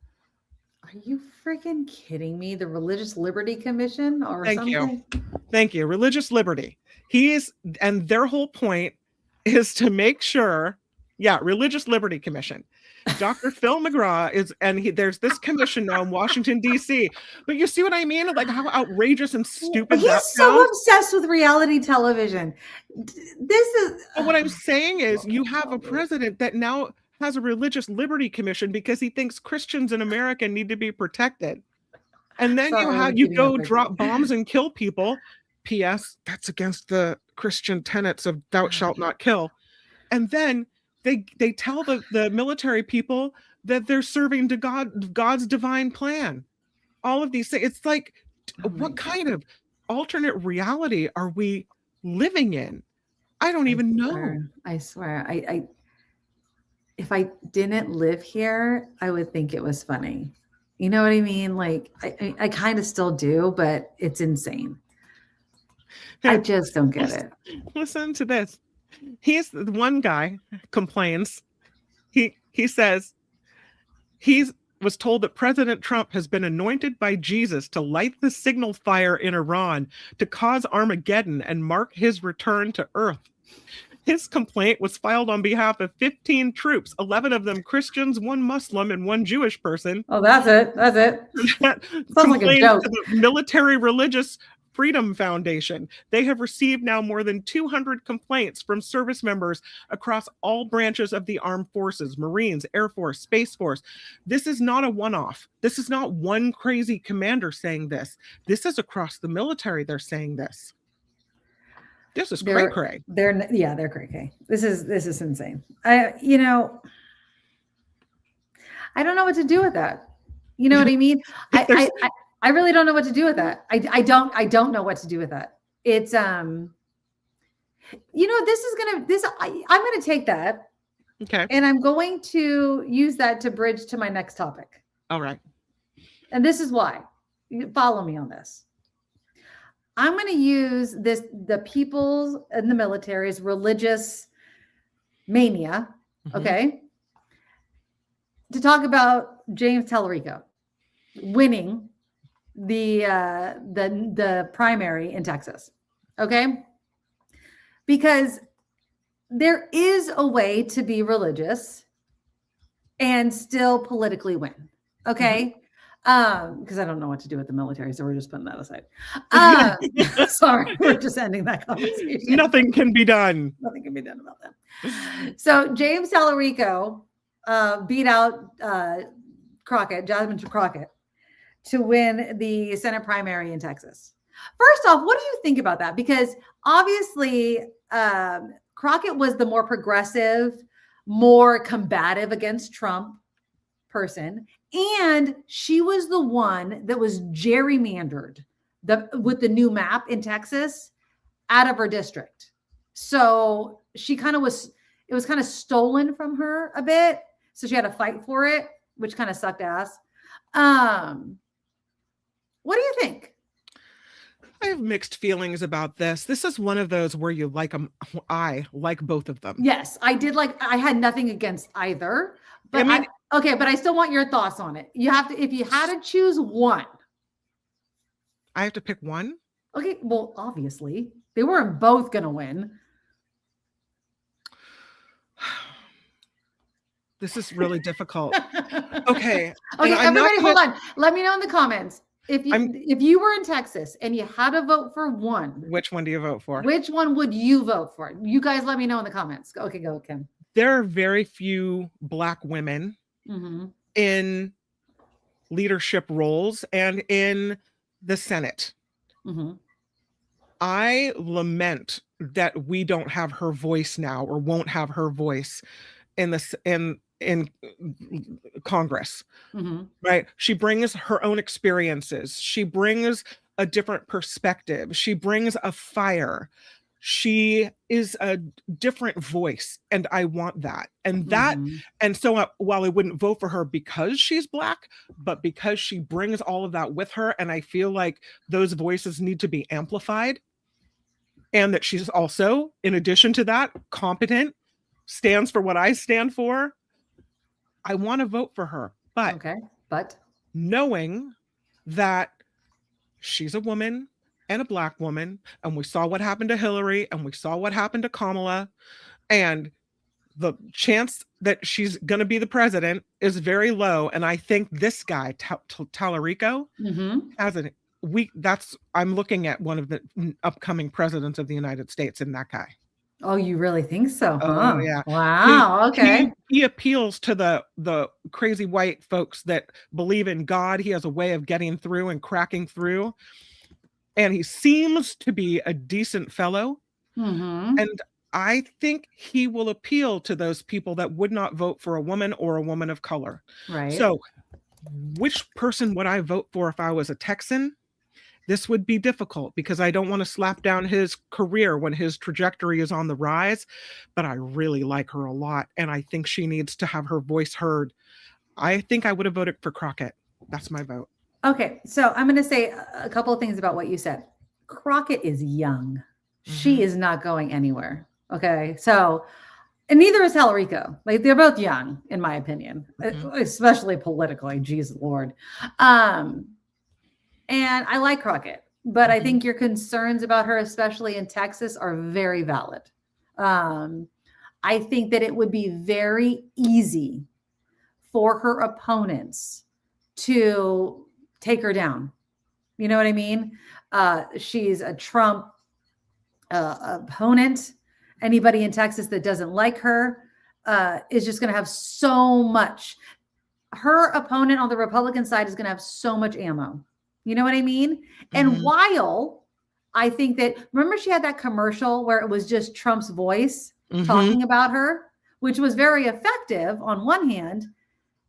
Are you freaking kidding me? The Religious Liberty Commission or something? Thank you. Religious liberty. And their whole point is to make sure, Religious Liberty Commission. Dr. Phil McGraw there's this commission now in Washington, D.C. But you see what I mean? Like how outrageous and stupid that He's so obsessed with reality television. But what I'm saying is you have a president that now has a Religious Liberty Commission because he thinks Christians in America need to be protected. And then you go drop bombs and kill people. P.S. That's against the Christian tenets of thou shalt not kill. And then they tell the military people that they're serving to God's divine plan. All of these things. It's like, what kind of alternate reality are we living in? I don't even know. I swear. if I didn't live here, I would think it was funny. You know what I mean? Like I kind of still do, but it's insane. I just don't get it. Listen to this. He's the one guy complains. He says he was told that President Trump has been anointed by Jesus to light the signal fire in Iran to cause Armageddon and mark his return to Earth. His complaint was filed on behalf of 15 troops, 11 of them Christians, 1 Muslim, and 1 Jewish person. Oh, that's it. That's it. Sounds like a joke. To the Military Religious Freedom Foundation. They have received now more than 200 complaints from service members across all branches of the armed forces, Marines, Air Force, Space Force. This is not a one-off. This is not one crazy commander saying this. This is across the military. They're saying this. This is cray-cray. They're cray-cray. This is insane. I don't know what to do with that. You know what I mean? I really don't know what to do with that. I don't know what to do with that. It's I'm gonna take that. Okay. And I'm going to use that to bridge to my next topic. All right. And this is why. Follow me on this. I'm going to use the people's in the military's religious mania, okay, to talk about James Talarico winning the primary in Texas, okay? Because there is a way to be religious and still politically win, okay? Because I don't know what to do with the military, so we're just putting that aside. Sorry, we're just ending that conversation. Nothing can be done. Nothing can be done about that. So James Talarico beat out Jasmine Crockett, to win the Senate primary in Texas. First off, what do you think about that? Because obviously, Crockett was the more progressive, more combative against Trump person. And she was the one that was gerrymandered with the new map in Texas out of her district. So she it was kind of stolen from her a bit. So she had to fight for it, which kind of sucked ass. What do you think? I have mixed feelings about this. This is one of those where you like them. I like both of them. Yes, I did. I had nothing against either. But but I still want your thoughts on it. You have to, if you had to choose one. I have to pick one? Okay, well, obviously. They weren't both going to win. This is really difficult. Okay. Okay, everybody, hold on. Let me know in the comments. If you were in Texas and you had to vote for one. Which one do you vote for? Which one would you vote for? You guys let me know in the comments. Okay, go, Kim. There are very few Black women in leadership roles and in the Senate. I lament that we don't have her voice now, or won't have her voice in Congress, right? She brings her own experiences. She brings a different perspective. She brings a fire. She is a different voice, and I want that. And and so while I wouldn't vote for her because she's Black, but because she brings all of that with her, and I feel like those voices need to be amplified, and that she's also, in addition to that, competent, stands for what I stand for, I want to vote for her. But knowing that she's a woman and a Black woman, and we saw what happened to Hillary, and we saw what happened to Kamala, and the chance that she's going to be the president is very low. And I think this guy, Talarico, has I'm looking at one of the upcoming presidents of the United States in that guy. Oh, you really think so? Huh? Oh, yeah. Wow. Okay. He appeals to the crazy white folks that believe in God. He has a way of getting through and cracking through. And he seems to be a decent fellow. And I think he will appeal to those people that would not vote for a woman or a woman of color. Right. So which person would I vote for if I was a Texan? this would be difficult because I don't want to slap down his career when his trajectory is on the rise, but I really like her a lot, and I think she needs to have her voice heard. I think I would have voted for Crockett. That's my vote. Okay, so I'm going to say a couple of things about what you said. Crockett is young. She is not going anywhere. Okay, so, and neither is Talarico. Like, they're both young, in my opinion, especially politically. Jeez Lord. And I like Crockett, but I think your concerns about her, especially in Texas, are very valid. I think that it would be very easy for her opponents to take her down. You know what I mean? She's a Trump opponent. Anybody in Texas that doesn't like her is just going to have so much. Her opponent on the Republican side is going to have so much ammo. You know what I mean? And while I think that, remember she had that commercial where it was just Trump's voice talking about her, which was very effective on one hand.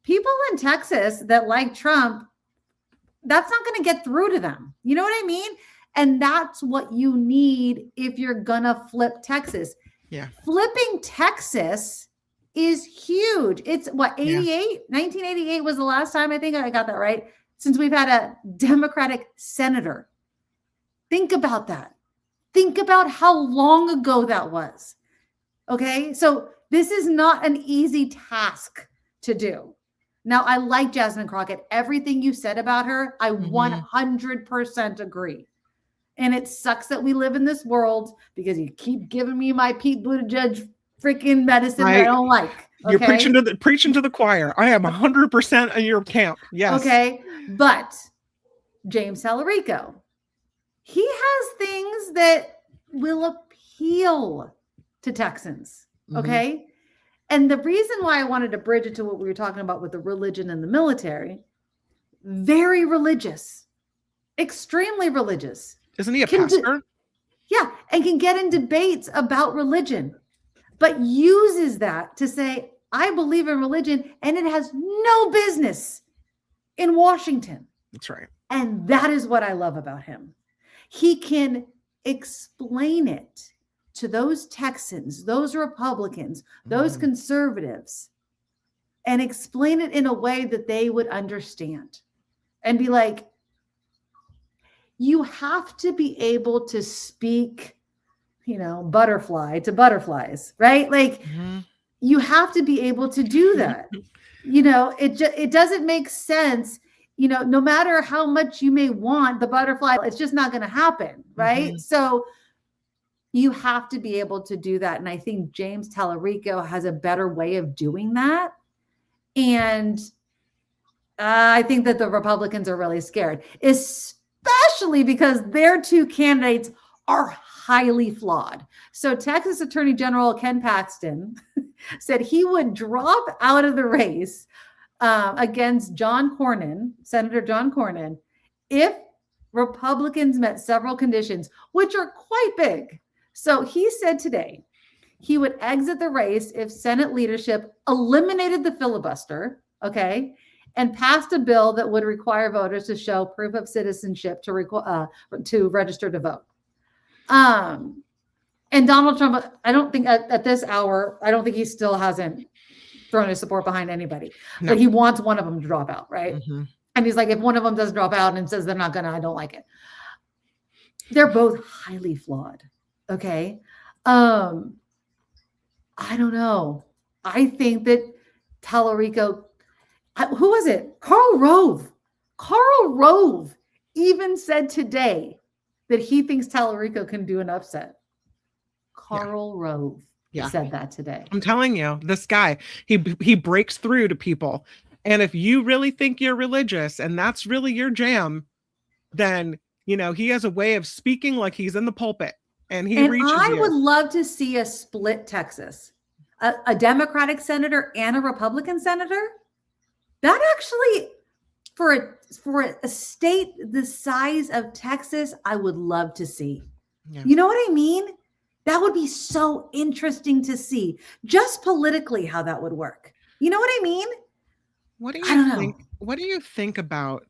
People in Texas that like Trump, that's not going to get through to them. You know what I mean? And that's what you need if you're going to flip Texas. Yeah. Flipping Texas is huge. It's what, 88? Yeah. 1988 was the last time, I think I got that right, since we've had a Democratic senator. Think about that. Think about how long ago that was. Okay? So this is not an easy task to do. Now, I like Jasmine Crockett. Everything you said about her, I 100% agree. And it sucks that we live in this world because you keep giving me my Pete Buttigieg freaking medicine that I don't like. Okay? You're preaching to the choir. I am 100% in your camp. Yes. Okay. But James Talarico, he has things that will appeal to Texans. Okay. And the reason why I wanted to bridge it to what we were talking about with the religion and the military, very religious, extremely religious. Isn't he a pastor? Yeah. And can get in debates about religion, but uses that to say, I believe in religion, and it has no business in Washington. That's right. And that is what I love about him. He can explain it to those Texans, those Republicans, those conservatives, and explain it in a way that they would understand and be like, you have to be able to speak, butterfly to butterflies, right? Like you have to be able to do that. It doesn't make sense, no matter how much you may want the butterfly, it's just not going to happen, right? So you have to be able to do that. And I think James Talarico has a better way of doing that. And I think that the Republicans are really scared, especially because their two candidates are highly flawed. So Texas Attorney General Ken Paxton said he would drop out of the race against Senator John Cornyn, if Republicans met several conditions, which are quite big. So he said today he would exit the race if Senate leadership eliminated the filibuster, and passed a bill that would require voters to show proof of citizenship to register to vote. And Donald Trump, I don't think at this hour, I don't think he still hasn't thrown his support behind anybody, but he wants one of them to drop out, right? And he's like, if one of them doesn't drop out and says they're not gonna, I don't like it. They're both highly flawed. Okay. I don't know. I think that Talarico, who was it? Karl Rove. Karl Rove even said today that he thinks Talarico can do an upset. Karl Rove said that today. I'm telling you, this guy, he breaks through to people. And if you really think you're religious and that's really your jam, then, he has a way of speaking like he's in the pulpit. And he reaches you. I would love to see a split Texas, a Democratic senator and a Republican senator. That actually, for a state the size of Texas, I would love to see. Yeah. You know what I mean? That would be so interesting to see, just politically, how that would work. You know what I mean? What do you think? What do you think about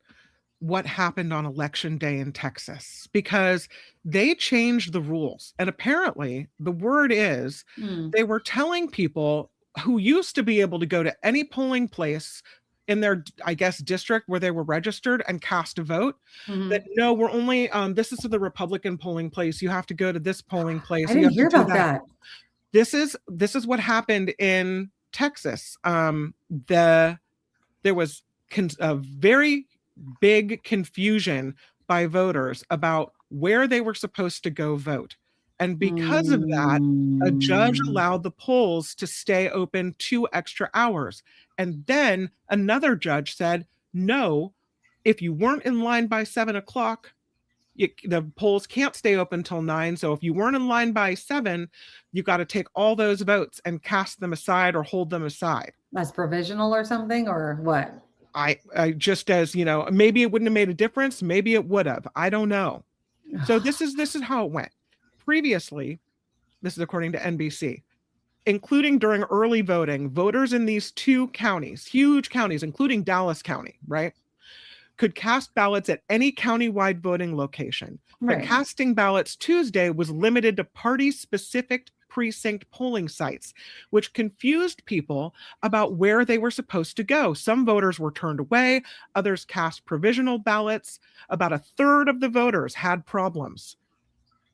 what happened on election day in Texas, because they changed the rules. And apparently the word is they were telling people who used to be able to go to any polling place in their, I guess, district where they were registered and cast a vote, that no, we're only, this is the Republican polling place. You have to go to this polling place. I didn't hear about that. This is what happened in Texas. There was a very big confusion by voters about where they were supposed to go vote. And because of that, a judge allowed the polls to stay open 2 extra hours. And then another judge said, no, if you weren't in line by 7 o'clock, the polls can't stay open till 9. So if you weren't in line by 7, you got to take all those votes and cast them aside or hold them aside. That's provisional or something, or what? I just, as you know, maybe it wouldn't have made a difference. Maybe it would have. I don't know. So this is how it went. Previously, this is according to NBC, including during early voting, voters in these 2 counties, huge counties, including Dallas County, right, could cast ballots at any countywide voting location. Right. But casting ballots Tuesday was limited to party-specific precinct polling sites, which confused people about where they were supposed to go. Some voters were turned away, others cast provisional ballots. About a third of the voters had problems,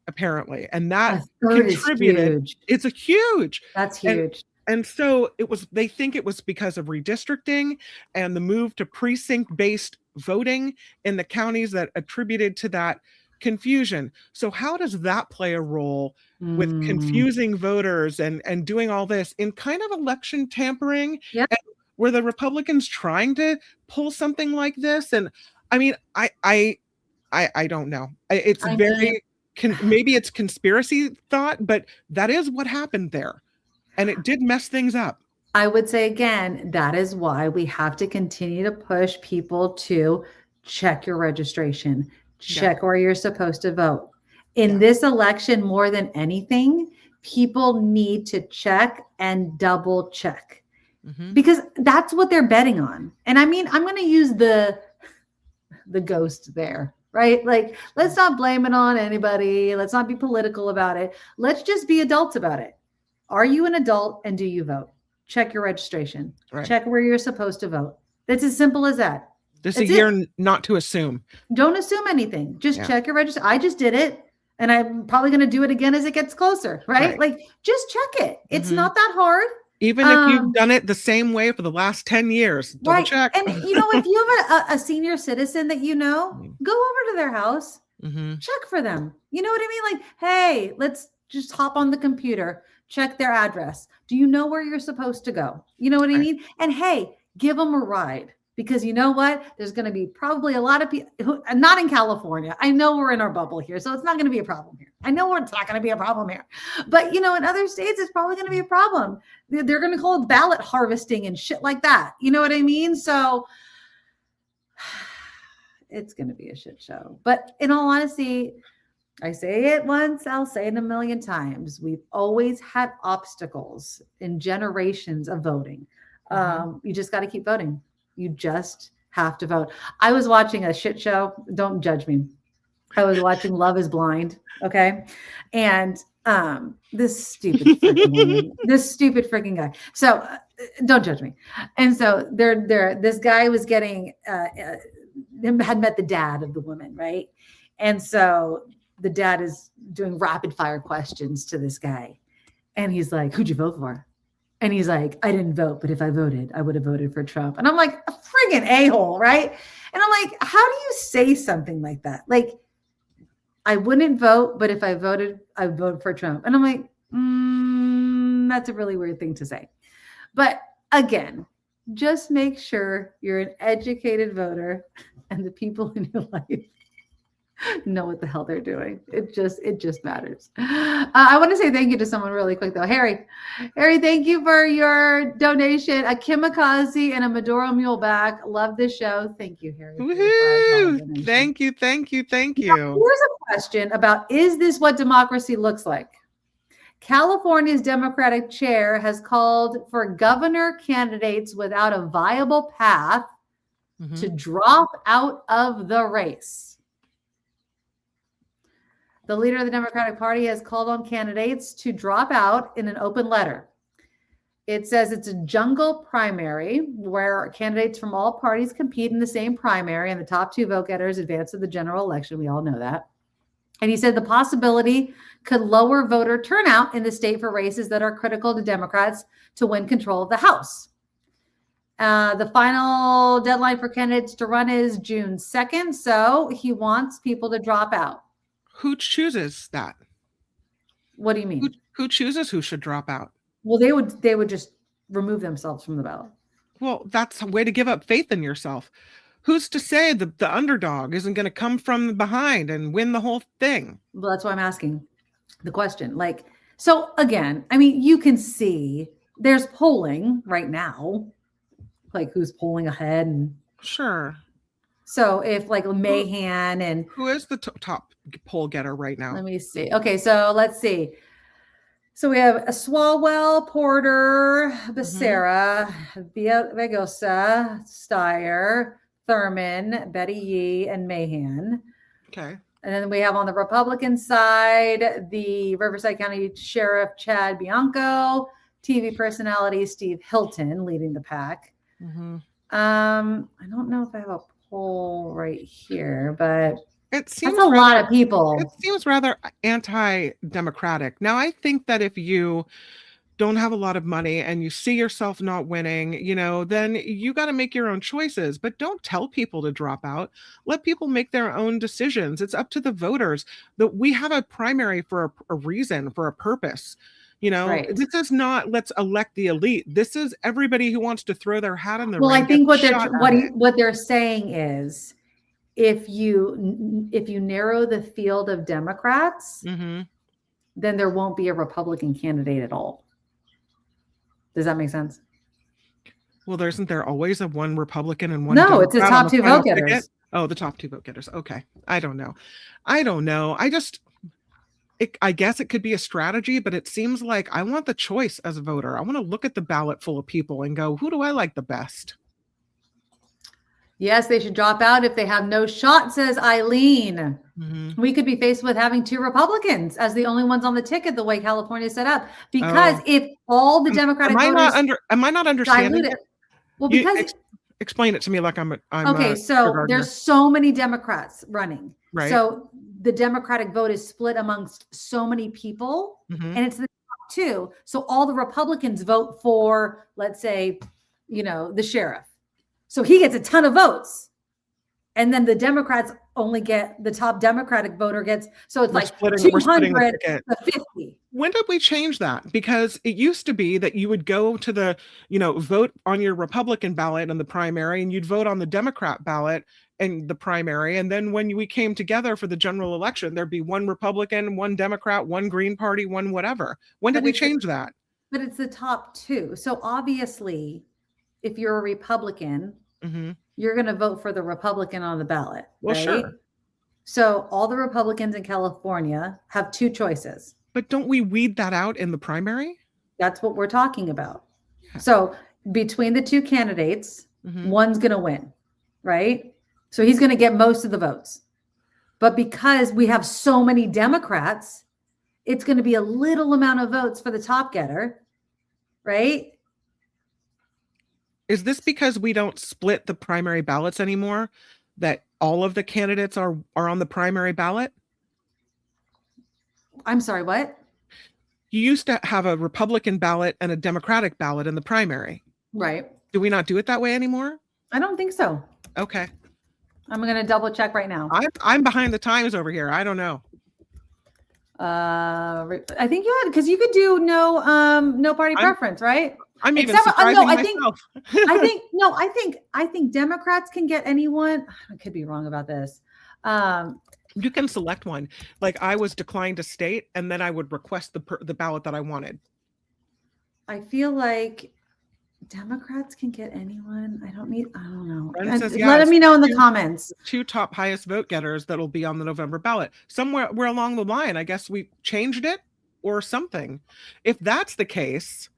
apparently, and that contributed. It's a huge. That's huge. And so they think it was because of redistricting and the move to precinct-based voting in the counties that attributed to that confusion. So how does that play a role with confusing voters and doing all this in kind of election tampering? Yeah. Were the Republicans trying to pull something like this? And I mean, I don't know. It's maybe it's conspiracy thought, but that is what happened there. And it did mess things up. I would say again, that is why we have to continue to push people to check your registration, check where you're supposed to vote. In this election, more than anything, people need to check and double check because that's what they're betting on. And I mean, I'm going to use the ghost there, right? Like, let's not blame it on anybody. Let's not be political about it. Let's just be adults about it. Are you an adult and do you vote? Check your registration. Right. Check where you're supposed to vote. That's as simple as that. This is a year not to assume. Don't assume anything. Just check your registration. I just did it. And I'm probably going to do it again as it gets closer, right? Like, just check it. It's not that hard. Even if you've done it the same way for the last 10 years, double check. And, you know, if you have a senior citizen that you know, go over to their house, check for them. You know what I mean? Like, hey, let's just hop on the computer, check their address. Do you know where you're supposed to go? You know what I mean? And hey, give them a ride. Because you know what? There's going to be probably a lot of people who, not in California. I know we're in our bubble here, so it's not going to be a problem here. I know it's not going to be a problem here. But, you know, in other states, it's probably going to be a problem. They're going to call it ballot harvesting and shit like that. You know what I mean? So it's going to be a shit show. But in all honesty, I say it once, I'll say it a million times. We've always had obstacles in generations of voting. You just got to keep voting. You just have to vote. I was watching a shit show. Don't judge me. I was watching Love is Blind. Okay. And this stupid freaking guy. So don't judge me. And so this guy was getting, had met the dad of the woman. Right. And so the dad is doing rapid fire questions to this guy. And he's like, who'd you vote for? And he's like, I didn't vote, but if I voted, I would have voted for Trump. And I'm like, a friggin' a-hole, right? And I'm like, how do you say something like that? Like, I wouldn't vote, but if I voted, I would vote for Trump. And I'm like, that's a really weird thing to say. But again, just make sure you're an educated voter and the people in your life know what the hell they're doing. It just matters. I want to say thank you to someone really quick though. Harry, thank you for your donation. A Kimikaze and a Maduro mule back. Love this show. Thank you, Harry. Woohoo! Thank you. Now, here's a question about, is this what democracy looks like? California's Democratic chair has called for governor candidates without a viable path to drop out of the race. The leader of the Democratic Party has called on candidates to drop out in an open letter. It says it's a jungle primary where candidates from all parties compete in the same primary, and the top 2 vote getters advance to the general election. We all know that. And he said the possibility could lower voter turnout in the state for races that are critical to Democrats to win control of the House. The final deadline for candidates to run is June 2nd. So he wants people to drop out. Who chooses that? What do you mean? Who chooses who should drop out? Well, they would just remove themselves from the ballot. Well, that's a way to give up faith in yourself. Who's to say that the underdog isn't going to come from behind and win the whole thing? Well, that's why I'm asking the question. Like, so again, I mean, you can see there's polling right now, like who's polling ahead. And sure. So if like Mahan and who is the top poll getter right now? Let me see. Okay, so let's see. So we have Swalwell, Porter, Becerra, Vegosa, Steyer, Thurman, Betty Yee, and Mahan. Okay. And then we have on the Republican side, the Riverside County Sheriff Chad Bianco, TV personality Steve Hilton leading the pack. I don't know if I have a poll right here, but it seems that's a lot of people. It seems rather anti-democratic. Now, I think that if you don't have a lot of money and you see yourself not winning, you know, then you got to make your own choices, but don't tell people to drop out. Let people make their own decisions. It's up to the voters. That we have a primary for a reason, for a purpose. You know, This is not let's elect the elite. This is everybody who wants to throw their hat in the ring. Well, I think what they're saying is if you narrow the field of Democrats, then there won't be a Republican candidate at all. Does that make sense? Well, isn't there always a one Republican and one No, Democrat it's the top 2 vote getters. Ticket? Oh, the top 2 vote getters. Okay. I don't know. I guess it could be a strategy, but it seems like I want the choice as a voter. I want to look at the ballot full of people and go, who do I like the best? Yes, they should drop out if they have no shot, says Eileen. We could be faced with having 2 Republicans as the only ones on the ticket the way California is set up. Because if all the Democratic voters... Am I not understanding it? Well, because... Explain it to me like I'm okay, so there's so many Democrats running. Right. So the Democratic vote is split amongst so many people, and it's the top 2. So all the Republicans vote for, let's say, you know, the sheriff. So he gets a ton of votes. And then the Democrats only get, the top Democratic voter gets, so it's like 200 to 50. When did we change that? Because it used to be that you would go to the, you know, vote on your Republican ballot in the primary, and you'd vote on the Democrat ballot in the primary. And then when we came together for the general election, there'd be one Republican, one Democrat, one Green Party, one whatever. When did we change that? But it's the top 2. So obviously, if you're a Republican, you're going to vote for the Republican on the ballot. Well, right? sure. So all the Republicans in California have 2 choices. But don't we weed that out in the primary? That's what we're talking about. Yeah. So between the 2 candidates, one's going to win, right? So he's going to get most of the votes. But because we have so many Democrats, it's going to be a little amount of votes for the top getter, right? Is this because we don't split the primary ballots anymore? That all of the candidates are on the primary ballot? I'm sorry, what? You used to have a Republican ballot and a Democratic ballot in the primary. Right. Do we not do it that way anymore? I don't think so. Okay. I'm going to double check right now. I'm behind the times over here. I don't know. I think you had, because you could do no party preference, right? I'm even surprising myself. I think Democrats can get anyone. I could be wrong about this. You can select one. Like I was declined to state, and then I would request the ballot that I wanted. I feel like Democrats can get anyone. I don't know. Let me know in the comments. 2 top highest vote getters that'll be on the November ballot. Somewhere along the line, I guess we changed it or something. If that's the case,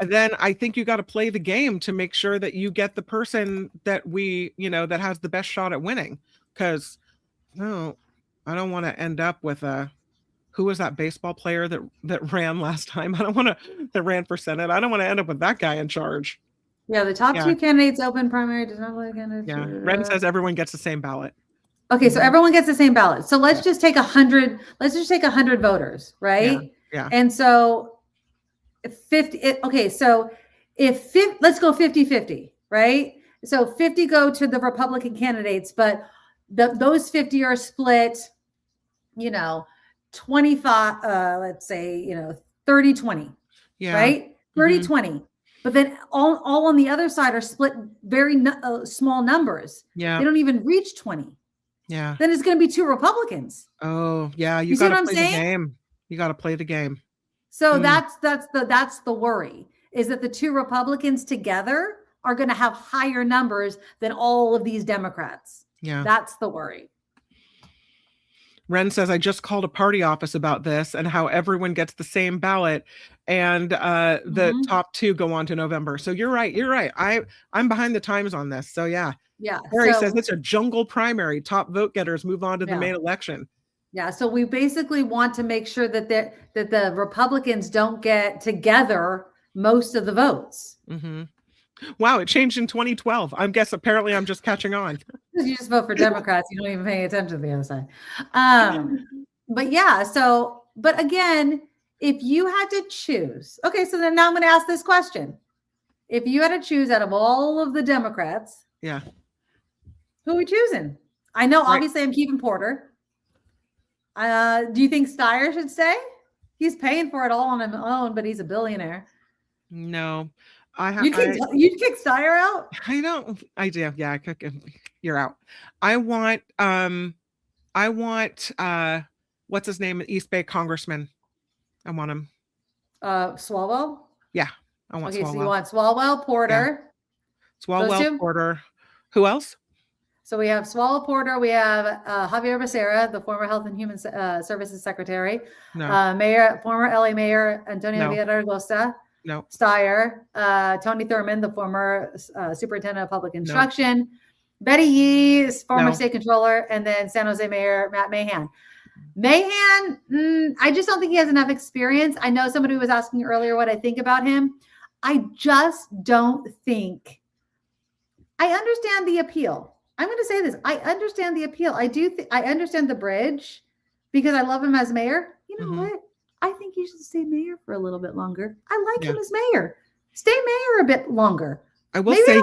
then I think you got to play the game to make sure that you get the person that that has the best shot at winning. Because no, I don't want to end up with who was that baseball player that ran last time? That ran for Senate. I don't want to end up with that guy in charge. Yeah, the top two candidates open primary does not play candidates. Yeah, Ren says everyone gets the same ballot. Okay, so everyone gets the same ballot. So let's just take 100. Let's just take 100 voters, right? Yeah. And so 50. So let's go 50-50, right? So 50 go to the Republican candidates, but those 50 are split, 25, let's say, 30-20, right? 30-20. But then all on the other side are split very small numbers. Yeah. They don't even reach 20. Yeah. Then it's going to be 2 Republicans. Oh, yeah. You see got what to I'm play saying? the game. You got to play the game. So that's the worry, is that the 2 Republicans together are going to have higher numbers than all of these Democrats. Yeah. That's the worry. Ren says, I just called a party office about this and how everyone gets the same ballot, and the top 2 go on to November. So you're right. I'm behind the times on this. So yeah. Yeah. Harry says it's a jungle primary. Top vote getters move on to the main election. Yeah. So we basically want to make sure that the Republicans don't get together most of the votes. Mm-hmm. Wow, it changed in 2012. Apparently I'm just catching on. You just vote for Democrats. You don't even pay attention to the other side. But yeah, but again, if you had to choose, okay, so then now I'm going to ask this question. If you had to choose out of all of the Democrats, yeah, who are we choosing? I know, obviously I'm keeping Porter. Do you think Steyer should stay? He's paying for it all on his own, but he's a billionaire. No. You'd kick Steyer out? I do. Yeah, you're out. I want what's his name? East Bay Congressman. I want him. Swalwell? Yeah. I want Swalwell. So you want Swalwell, Porter. Yeah. Swalwell, Porter. Who else? So we have Swalwell, Porter. We have Javier Becerra, the former Health and Human Services Secretary. No. Former LA Mayor Antonio Villaraigosa. No. Steyer, Tony Thurmond, the former superintendent of public instruction. No. Betty Yee is former state controller, and then San Jose Mayor Matt Mahan. I just don't think he has enough experience. I know somebody was asking earlier what I think about him. I just don't think. I understand the appeal. I'm going to say this. I understand the appeal. I understand the bridge because I love him as mayor. You know what? I think he should stay mayor for a little bit longer. I like him as mayor. Stay mayor a bit longer. I will say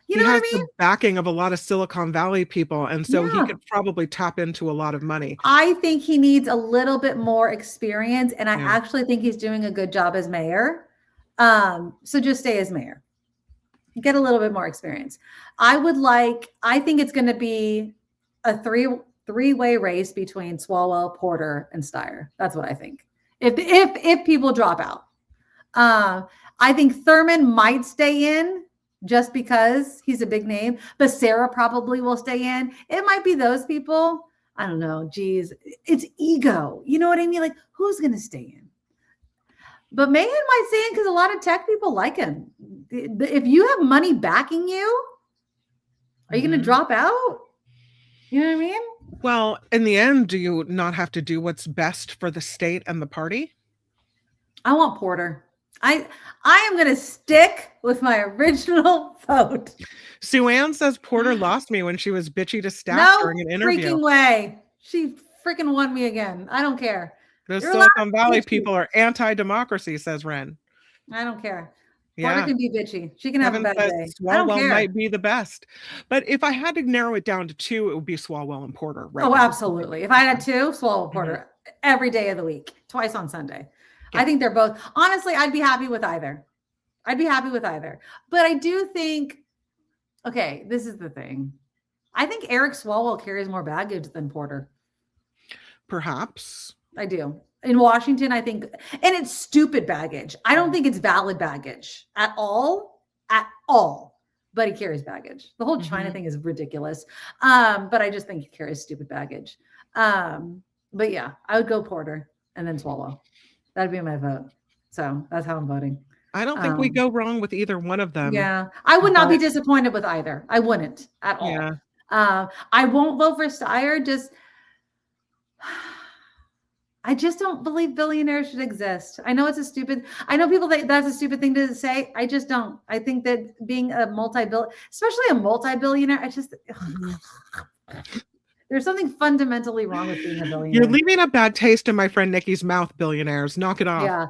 he has the backing of a lot of Silicon Valley people, and so he could probably tap into a lot of money. I think he needs a little bit more experience, and I actually think he's doing a good job as mayor. So just stay as mayor. Get a little bit more experience. I think it's going to be a three-way race between Swalwell, Porter, and Steyer. That's what I think. If people drop out, I think Thurmond might stay in just because he's a big name, but Sarah probably will stay in. It might be those people. I don't know. Geez, it's ego. You know what I mean? Like, who's going to stay in? But Mahan might stay in because a lot of tech people like him. If you have money backing you, are you going to drop out? You know what I mean? Well, in the end, do you not have to do what's best for the state and the party? I want Porter. I am going to stick with my original vote. Sue Ann says Porter lost me when she was bitchy to staff during an interview. No freaking way. She freaking won me again. I don't care. Those Silicon Valley people are anti-democracy, says Ren. I don't care. Yeah. Porter can be bitchy. She can have a bad day. Swalwell might be the best. But if I had to narrow it down to 2, it would be Swalwell and Porter. Right? Oh, absolutely. If I had 2, Swalwell, Porter every day of the week, twice on Sunday. Yeah. I think they're both. Honestly, I'd be happy with either. But I do think, okay, this is the thing. I think Eric Swalwell carries more baggage than Porter. Perhaps. I do. In Washington, I think, and it's stupid baggage. I don't think it's valid baggage at all, but he carries baggage. The whole China thing is ridiculous. But I just think he carries stupid baggage. But yeah, I would go Porter and then Swalwell. That'd be my vote. So that's how I'm voting. I don't think we go wrong with either one of them. Yeah, I would not be disappointed with either. I wouldn't at all. Yeah. I won't vote for Steyer. I just don't believe billionaires should exist. I know I know people think that's a stupid thing to say. I just don't. I think that being a especially a multi-billionaire, there's something fundamentally wrong with being a billionaire. You're leaving a bad taste in my friend Nikki's mouth, billionaires. Knock it off. Yeah.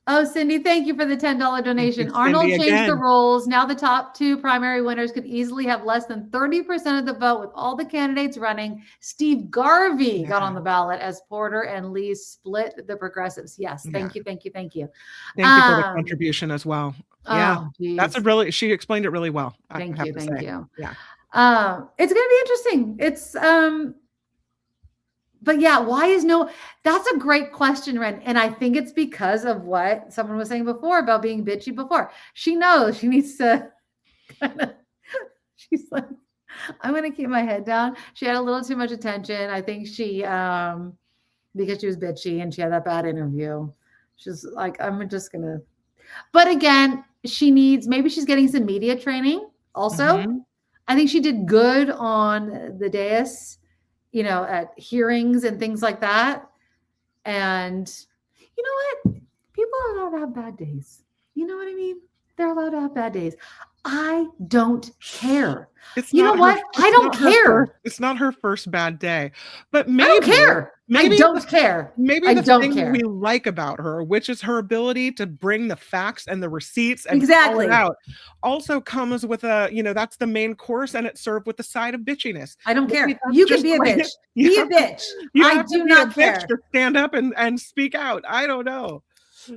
Oh, Cindy, thank you for the $10 donation. You, Arnold Cindy, changed the again. rules. Now the top 2 primary winners could easily have less than 30% of the vote with all the candidates running. Steve Garvey got on the ballot as Porter and Lee split the progressives. Yes. Thank you. Thank you. Thank you. Thank you for the contribution as well. Yeah. That's she explained it really well. Thank you. Thank you. Yeah. It's going to be interesting. It's, but yeah, that's a great question, Ren. And I think it's because of what someone was saying before about being bitchy before. She knows she needs to she's like, I'm going to keep my head down. She had a little too much attention. I think she, because she was bitchy and she had that bad interview. She's like, I'm just going to, but again, maybe she's getting some media training also. I think she did good on the dais, at hearings and things like that. And you know what? People are allowed to have bad days. You know what I mean? They're allowed to have bad days. I don't care. You know what? I don't care. It's not her first bad day, but maybe I don't care. I don't care. Maybe I the don't thing care. we like about her, which is her ability to bring the facts and the receipts and Exactly call it out, also comes with that's the main course, and it's served with the side of bitchiness. I don't care. You can be a bitch. Be a bitch. I do not care. To stand up and speak out. I don't know.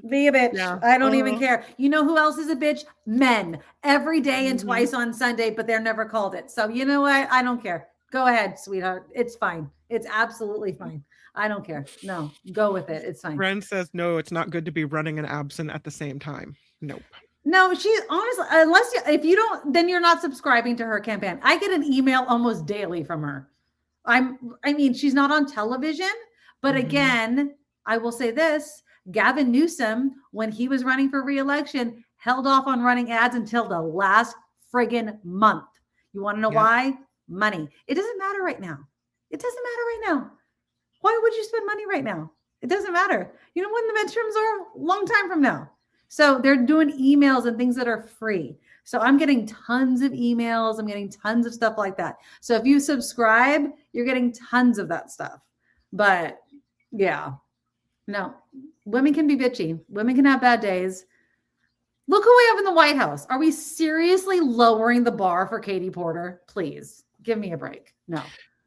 Be a bitch. Yeah. I don't even care. You know who else is a bitch? Men. Every day and twice on Sunday, but they're never called it. So you know what? I don't care. Go ahead, sweetheart. It's fine. It's absolutely fine. I don't care. No, go with it. It's fine. Ren says, no, it's not good to be running and absent at the same time. Nope. No, she's honestly, if you don't, then you're not subscribing to her campaign. I get an email almost daily from her. She's not on television, but again, I will say this, Gavin Newsom, when he was running for re-election, held off on running ads until the last friggin' month. You want to know why? Money. It doesn't matter right now. It doesn't matter right now. Why would you spend money right now? It doesn't matter. You know when the midterms are? A long time from now. So they're doing emails and things that are free. So I'm getting tons of emails. I'm getting tons of stuff like that. So if you subscribe, you're getting tons of that stuff. But yeah, no, women can be bitchy. Women can have bad days. Look who we have in the White House. Are we seriously lowering the bar for Katie Porter? Please give me a break.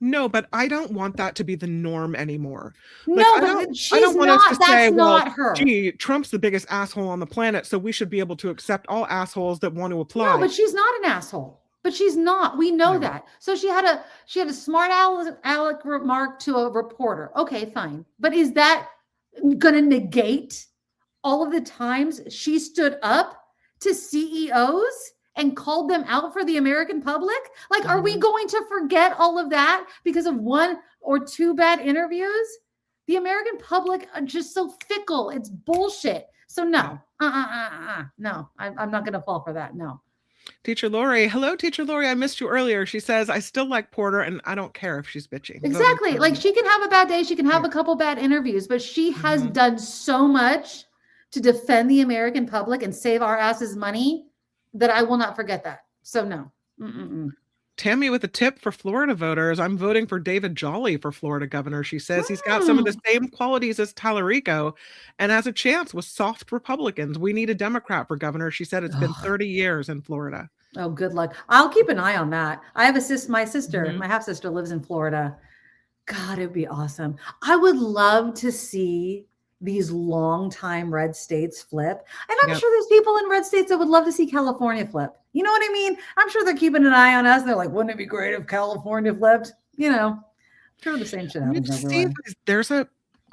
No, but I don't want that to be the norm anymore. No, I don't want us to say, well, gee, Trump's the biggest asshole on the planet, so we should be able to accept all assholes that want to apply. No, but she's not an asshole. But she's not. We know that. So she had a smart aleck remark to a reporter. Okay, fine. But is that going to negate all of the times she stood up to CEOs and called them out for the American public? Like, are we going to forget all of that because of 1 or 2 bad interviews? The American public are just so fickle. It's bullshit. So no, no, I'm not going to fall for that. No. Teacher Lori. Hello, Teacher Lori. I missed you earlier. She says, I still like Porter and I don't care if she's bitchy. Exactly. Like she can have a bad day. She can have a couple bad interviews, but she has done so much to defend the American public and save our asses money that I will not forget that. So no. Tammy with a tip for Florida voters. I'm voting for David Jolly for Florida governor. She says he's got some of the same qualities as Talarico and has a chance with soft Republicans. We need a Democrat for governor. She said it's been 30 years in Florida. Oh, good luck. I'll keep an eye on that. I have my sister, my half sister lives in Florida. God, it'd be awesome. I would love to see these longtime red states flip. And I'm sure there's people in red states that would love to see California flip. You know what I mean? I'm sure they're keeping an eye on us. They're like, wouldn't it be great if California flipped? I'm sure the same shit happens everywhere. There's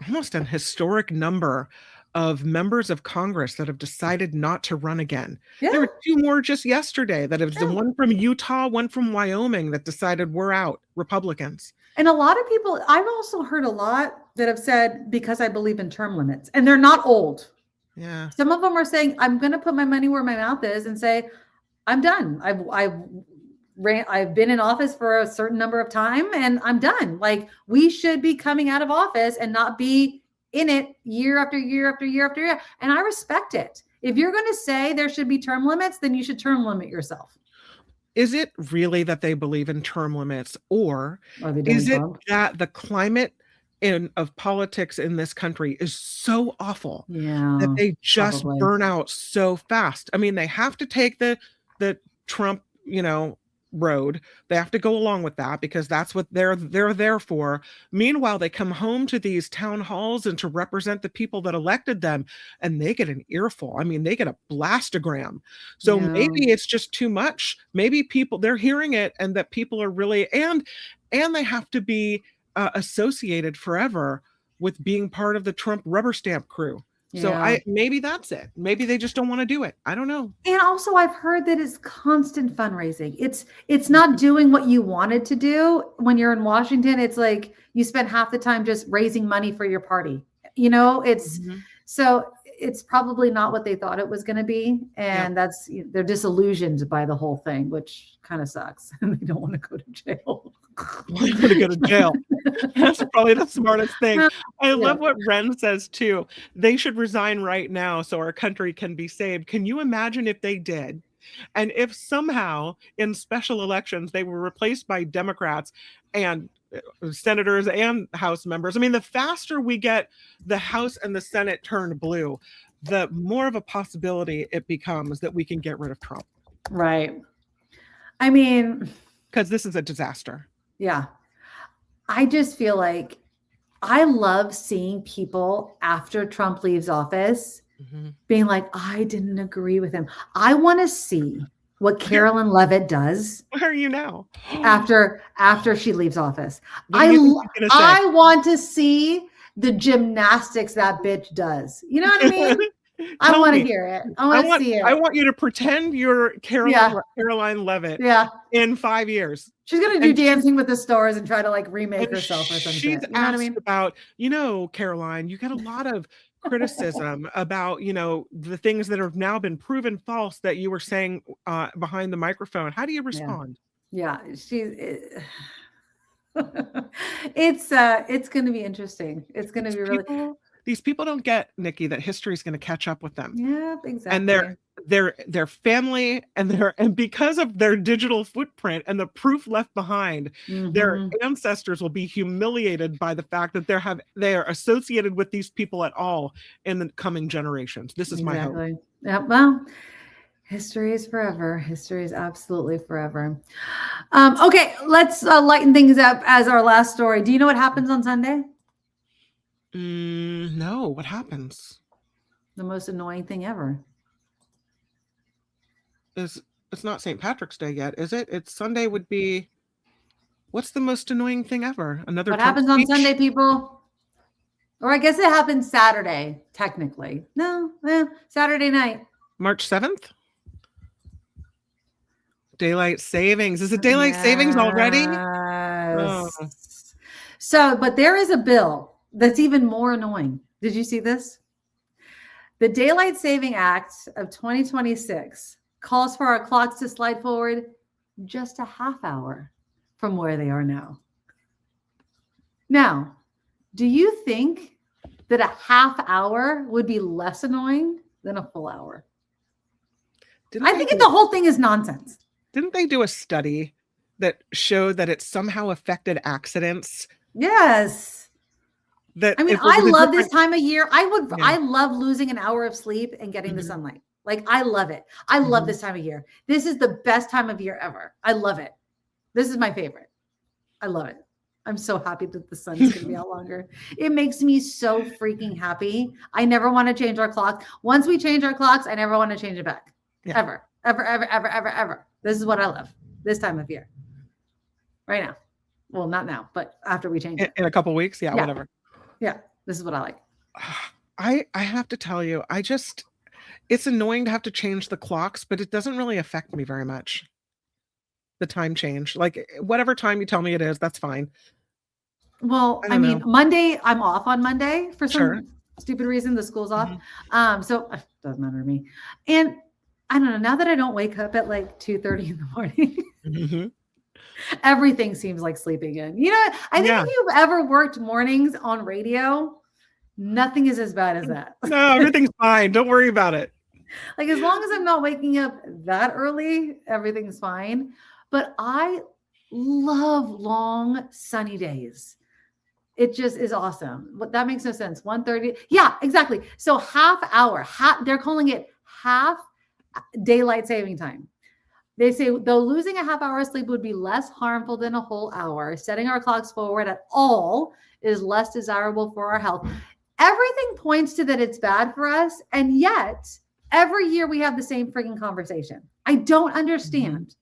almost an historic number of members of Congress that have decided not to run again. Yeah. There were 2 more just yesterday that have the one from Utah, one from Wyoming that decided we're out, Republicans. And a lot of people, I've also heard a lot that have said, because I believe in term limits, and they're not old. Yeah. Some of them are saying, I'm going to put my money where my mouth is and say, I'm done. I've been in office for a certain number of time and I'm done. Like, we should be coming out of office and not be in it year after year after year after year. And I respect it. If you're going to say there should be term limits, then you should term limit yourself. Is it really that they believe in term limits, or is it that the climate of politics in this country is so awful that they just burn out so fast? I mean, they have to take the Trump, road. They have to go along with that because that's what they're there for. Meanwhile, they come home to these town halls and to represent the people that elected them, and they get an earful. I mean, they get a blastogram. So maybe it's just too much. Maybe people, they're hearing it, and that people are really, and they have to be associated forever with being part of the Trump rubber stamp crew. So maybe that's it. Maybe they just don't want to do it. I don't know. And also, I've heard that it's constant fundraising. It's not doing what you wanted to do when you're in Washington. It's like you spend half the time just raising money for your party. So it's probably not what they thought it was going to be. And they're disillusioned by the whole thing, which kind of sucks. And they don't want to go to jail. They're going to go to jail. That's probably the smartest thing. I love what Ren says too. They should resign right now so our country can be saved. Can you imagine if they did? And if somehow in special elections they were replaced by Democrats and senators and House members. I mean, the faster we get the House and the Senate turned blue, the more of a possibility it becomes that we can get rid of Trump. Right. I mean, because this is a disaster. Yeah. I just feel like I love seeing people after Trump leaves office being like, I didn't agree with him. I want to see what Carolyn Leavitt does. Where are you now? After she leaves office. I want to see the gymnastics that bitch does. You know what I mean? I want to hear it. I want to see it. I want you to pretend you're Caroline Leavitt in 5 years. She's going to do Dancing with the Stars and try to like remake herself or something. She's asked about, Caroline, you get a lot of criticism about, the things that have now been proven false that you were saying behind the microphone. How do you respond? Yeah, it's going to be interesting. It's going to be really. These people don't get, Nikki, that history is going to catch up with them. Yeah, exactly. And their family and because of their digital footprint and the proof left behind, their ancestors will be humiliated by the fact that they are associated with these people at all in the coming generations. This is my hope. Yeah, well, history is forever. History is absolutely forever. Okay, let's lighten things up as our last story. Do you know what happens on Sunday? No, what happens? The most annoying thing ever. It's not St. Patrick's Day yet, is it? It's Sunday would be. What's the most annoying thing ever? Another. What happens on Sunday, people? Or I guess it happens Saturday, technically. No, Saturday night. March 7th? Daylight savings. Is it daylight savings already? Oh. So, but there is a bill that's even more annoying. Did you see this? The Daylight Saving Act of 2026 calls for our clocks to slide forward just a half hour from where they are now. Now, do you think that a half hour would be less annoying than a full hour? I think the whole thing is nonsense. Didn't they do a study that showed that it somehow affected accidents? Yes. I love this time of year. I love losing an hour of sleep and getting the sunlight. Like, I love it. I love this time of year. This is the best time of year ever. I love it. This is my favorite. I love it. I'm so happy that the sun's going to be out longer. It makes me so freaking happy. I never want to change our clock. Once we change our clocks, I never want to change it back. Yeah. Ever, ever, ever, ever, ever, ever. This is what I love this time of year. Right now. Well, not now, but after we change it. In a couple of weeks. Yeah, whatever. Yeah, this is what I like. I have to tell you, it's annoying to have to change the clocks, but it doesn't really affect me very much. The time change, like whatever time you tell me it is, that's fine. Well, I mean, Monday, I'm off on Monday for some stupid reason the school's off. So it doesn't matter to me. And I don't know, now that I don't wake up at like 2:30 in the morning, everything seems like sleeping in. You know, I think if you've ever worked mornings on radio, nothing is as bad as that. No, everything's fine. Don't worry about it. Like, as long as I'm not waking up that early, everything's fine. But I love long sunny days. It just is awesome. But that makes no sense. 1:30. Yeah, exactly. So half hour, they're calling it half daylight saving time. They say, though losing a half hour of sleep would be less harmful than a whole hour, setting our clocks forward at all is less desirable for our health. Everything points to that it's bad for us. And yet every year we have the same freaking conversation. I don't understand.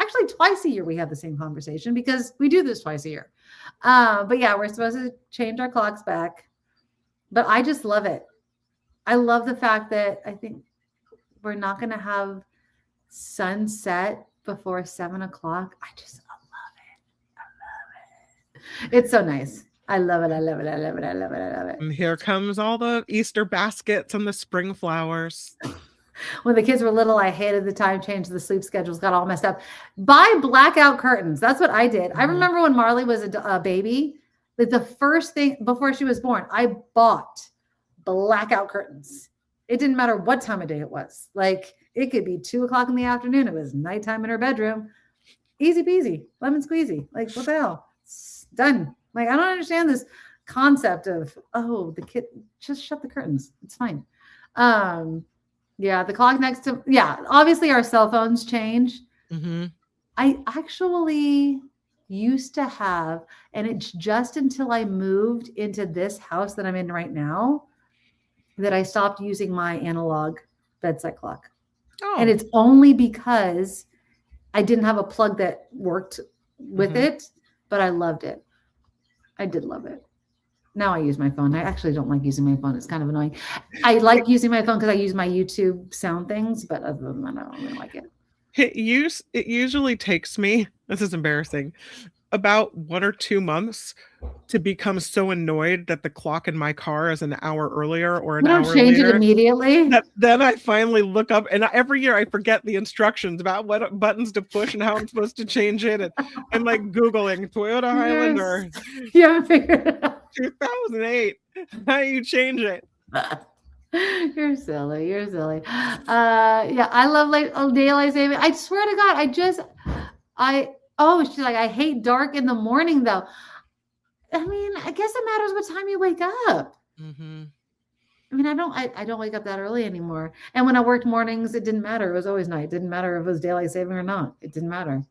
Actually, twice a year we have the same conversation because we do this twice a year. But yeah, we're supposed to change our clocks back. But I just love it. I love the fact that I think we're not going to have sunset before 7 o'clock. I love it. I love it. It's so nice. I love it. I love it. I love it. I love it. I love it. And here comes all the Easter baskets and the spring flowers. When the kids were little, I hated the time change. The sleep schedules got all messed up. Buy blackout curtains. That's what I did. I remember when Marley was a baby, that the first thing before she was born, I bought blackout curtains. It didn't matter what time of day it was. Like, it could be 2 o'clock in the afternoon. It was nighttime in her bedroom. Easy peasy, lemon squeezy. Like, what the hell? It's done. Like, I don't understand this concept of, oh, the kid, just shut the curtains. It's fine. Yeah, the clock next to, obviously our cell phones change. I actually used to have, and it's just until I moved into this house that I'm in right now that I stopped using my analog bedside clock. And it's only because I didn't have a plug that worked with it, but I loved it. I did love it. Now I use my phone. I actually don't like using my phone. It's kind of annoying. I like using my phone because I use my YouTube sound things, but other than that, I don't really like it. It usually takes me, this is embarrassing, about 1 or 2 months to become so annoyed that the clock in my car is an hour earlier or an hour later. Change it immediately. Then I finally look up, and every year I forget the instructions about what buttons to push and how I'm supposed to change it. And I'm like Googling Toyota Highlander. You haven't figured it out. 2008. How do you change it? You're silly. You're silly. I love daylight saving. I swear to God, she's like, I hate dark in the morning though. I mean, I guess it matters what time you wake up. I mean, I don't wake up that early anymore. And when I worked mornings, it didn't matter. It was always night. It didn't matter if it was daylight saving or not. It didn't matter.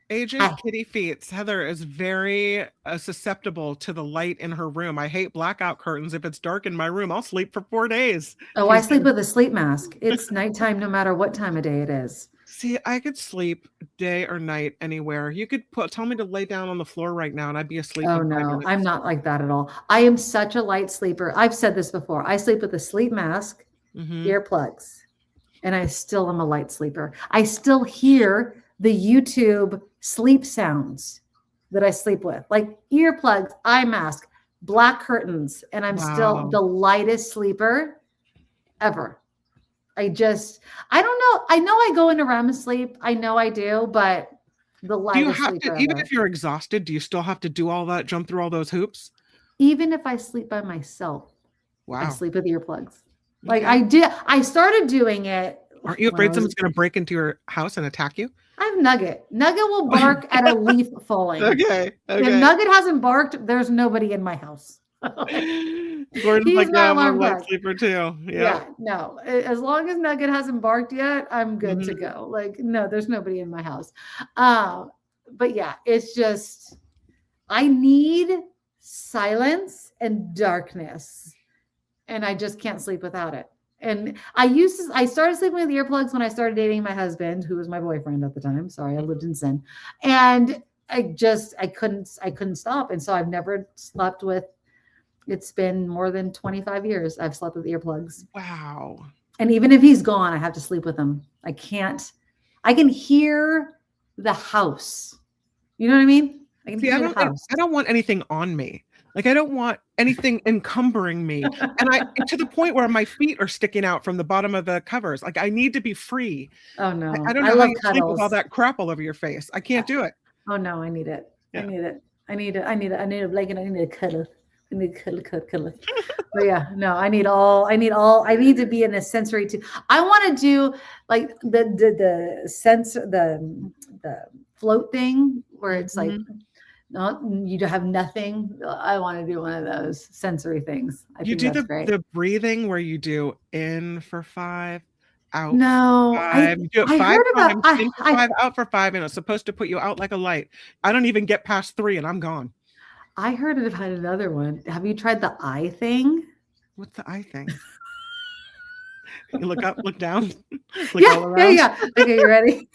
Agent Kitty Feets, Heather is very susceptible to the light in her room. I hate blackout curtains. If it's dark in my room, I'll sleep for 4 days. Oh, I sleep with a sleep mask. It's nighttime no matter what time of day it is. See, I could sleep day or night anywhere. You could tell me to lay down on the floor right now and I'd be asleep. Oh no, I'm not like that at all. I am such a light sleeper. I've said this before. I sleep with a sleep mask, earplugs, and I still am a light sleeper. I still hear the YouTube sleep sounds that I sleep with, like earplugs, eye mask, black curtains, and I'm still the lightest sleeper ever. I don't know. I know I go into REM sleep. I know I do, but the lightest sleeper even ever. if you're exhausted, do you still have to do all that, jump through all those hoops? Even if I sleep by myself, I sleep with earplugs. Like I started doing it. Aren't you afraid someone's going to break into your house and attack you? I have Nugget. Nugget will bark at a leaf falling. Okay. If Nugget hasn't barked, there's nobody in my house. Gordon's like, I'm a light sleeper too. Yeah, no. As long as Nugget hasn't barked yet, I'm good to go. Like, no, there's nobody in my house. But yeah, it's just, I need silence and darkness, and I just can't sleep without it. And I started sleeping with earplugs when I started dating my husband, who was my boyfriend at the time. Sorry, I lived in sin. And I couldn't stop. And so I've never slept with, it's been more than 25 years I've slept with earplugs. Wow. And even if he's gone, I have to sleep with him. I can hear the house. You know what I mean? I can hear the house. I don't want anything on me. Like, I don't want anything encumbering me. And to the point where my feet are sticking out from the bottom of the covers. Like, I need to be free. Oh no. I don't know how you sleep with all that crap all over your face. I can't do it. Oh no, I need it. Yeah. I need it. I need a blanket. I need a cuddle. I need cuddle. But yeah, no, I need to be in a sensory too. I want to do like the sense, the float thing where it's like, no, you have nothing. I want to do one of those sensory things. You do the breathing where you do in for 5, out. No, for 5. You do it 5 times, in for 5, out for 5, and it's supposed to put you out like a light. I don't even get past 3 and I'm gone. I heard it about another one. Have you tried the eye thing? What's the eye thing? You look up, look down, look all around. Yeah. Okay, you ready?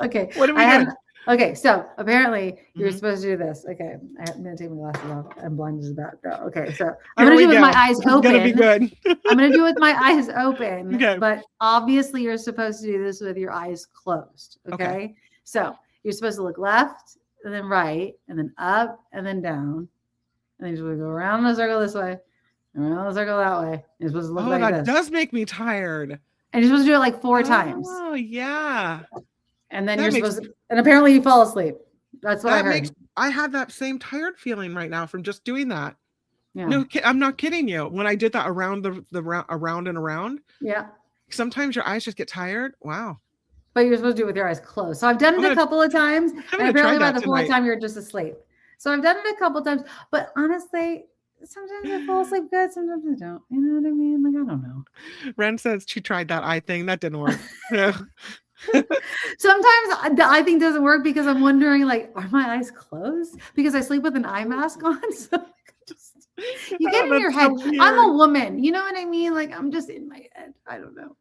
Okay. What are we doing? Okay, so apparently you're supposed to do this. Okay, I'm gonna take my glasses off. I'm blind as a bat. Okay, so I'm gonna do it with my eyes open. It's gonna be good. I'm gonna do it with my eyes open. Okay. But obviously you're supposed to do this with your eyes closed. Okay. So you're supposed to look left and then right and then up and then down. And then you're supposed to go around the circle this way, around the circle that way. You're supposed to look like that this. does make me tired. And you're supposed to do it like 4 times. Oh yeah. And then you're supposed to, and apparently you fall asleep. That's what I heard. I had that same tired feeling right now from just doing that. Yeah. No, I'm not kidding you. When I did that around around and around. Yeah. Sometimes your eyes just get tired. Wow. But you're supposed to do it with your eyes closed. So I've done it a couple of times. And apparently by the 4th time you're just asleep. So I've done it a couple of times. But honestly, sometimes I fall asleep good. Sometimes I don't. You know what I mean? Like, I don't know. Ren says she tried that eye thing. That didn't work. Yeah. Sometimes the eye thing doesn't work because I'm wondering, like, are my eyes closed? Because I sleep with an eye mask on. So you get in your head. So I'm a woman. You know what I mean? Like, I'm just in my head. I don't know.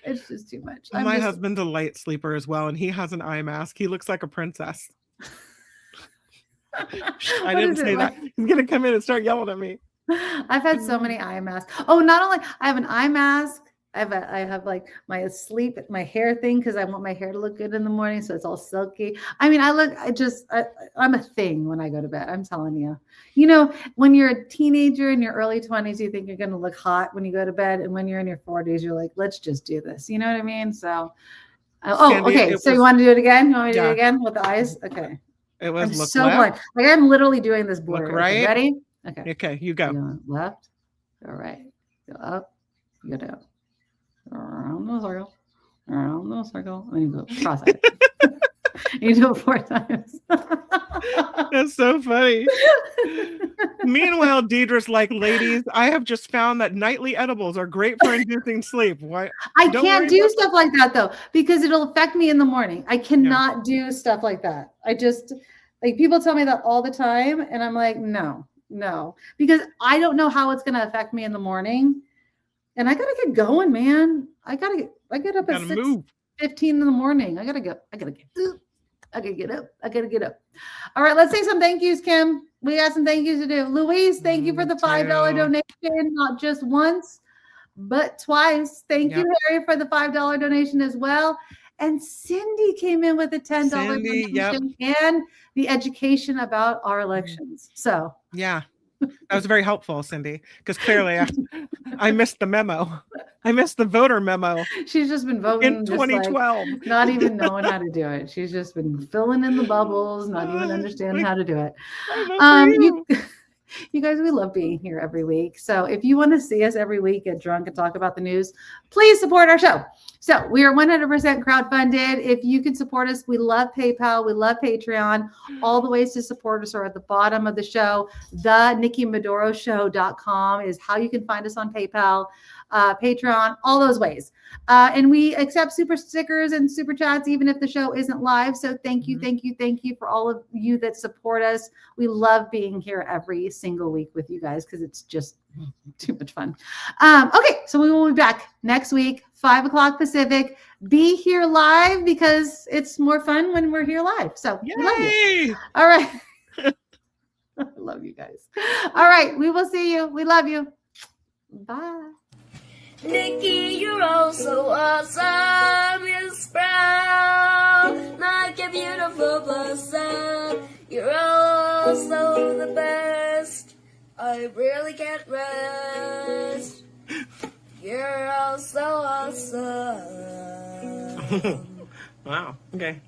It's just too much. My husband's a light sleeper as well, and he has an eye mask. He looks like a princess. I didn't say that. He's gonna come in and start yelling at me. I've had so many eye masks. Oh, not only I have an eye mask. I have like my hair thing because I want my hair to look good in the morning, so it's all silky. I mean, I'm a thing when I go to bed. I'm telling you. You know, when you're a teenager in your early 20s, you think you're going to look hot when you go to bed, and when you're in your 40s, you're like, let's just do this. You know what I mean? So, Sandy, okay. So you want to do it again? You want me to do it again with the eyes? Okay. It was I'm look so left. blind. Like I'm literally doing this blur. Look right. Okay, ready? Okay. Okay, you go. Go left. Go right. Go up. Go down. Around the circle, and then you go cross-eyed. You do it 4 times. That's so funny. Meanwhile, Deidre's like, ladies, I have just found that nightly edibles are great for inducing sleep. Why? I can't do stuff like that though, because it'll affect me in the morning. I cannot do stuff like that. I just like people tell me that all the time, and I'm like, no, because I don't know how it's going to affect me in the morning. And I gotta get going, man. I get up at 6:15 in the morning. I gotta get up. All right, let's say some thank yous, Kim. We got some thank yous to do. Louise, thank you for the $5 donation, not just once, but twice. Thank you, Harry, for the $5 donation as well. And Cindy came in with a $10 donation and the education about our elections. So yeah. That was very helpful, Cindy, because clearly I missed the memo. I missed the voter memo. She's just been voting in 2012, like, not even knowing how to do it. She's just been filling in the bubbles, not even understanding how to do it. You guys, we love being here every week. So if you want to see us every week get drunk and talk about the news, please support our show. So we are 100% crowdfunded. If you can support us, we love PayPal. We love Patreon. All the ways to support us are at the bottom of the show. TheNikkiMadoroshow.com is how you can find us on PayPal, Patreon, all those ways. And we accept super stickers and super chats, even if the show isn't live. So thank you for all of you that support us. We love being here every single week with you guys because it's just too much fun. Okay, so we will be back next week, 5 o'clock Pacific. Be here live because it's more fun when we're here live. So we love you. All right. I love you guys. All right, we will see you. We love you. Bye. Nikki, you're all so awesome. You're proud, like a beautiful person. You're also the best. I really can't rest. You're all so awesome. Wow. Okay.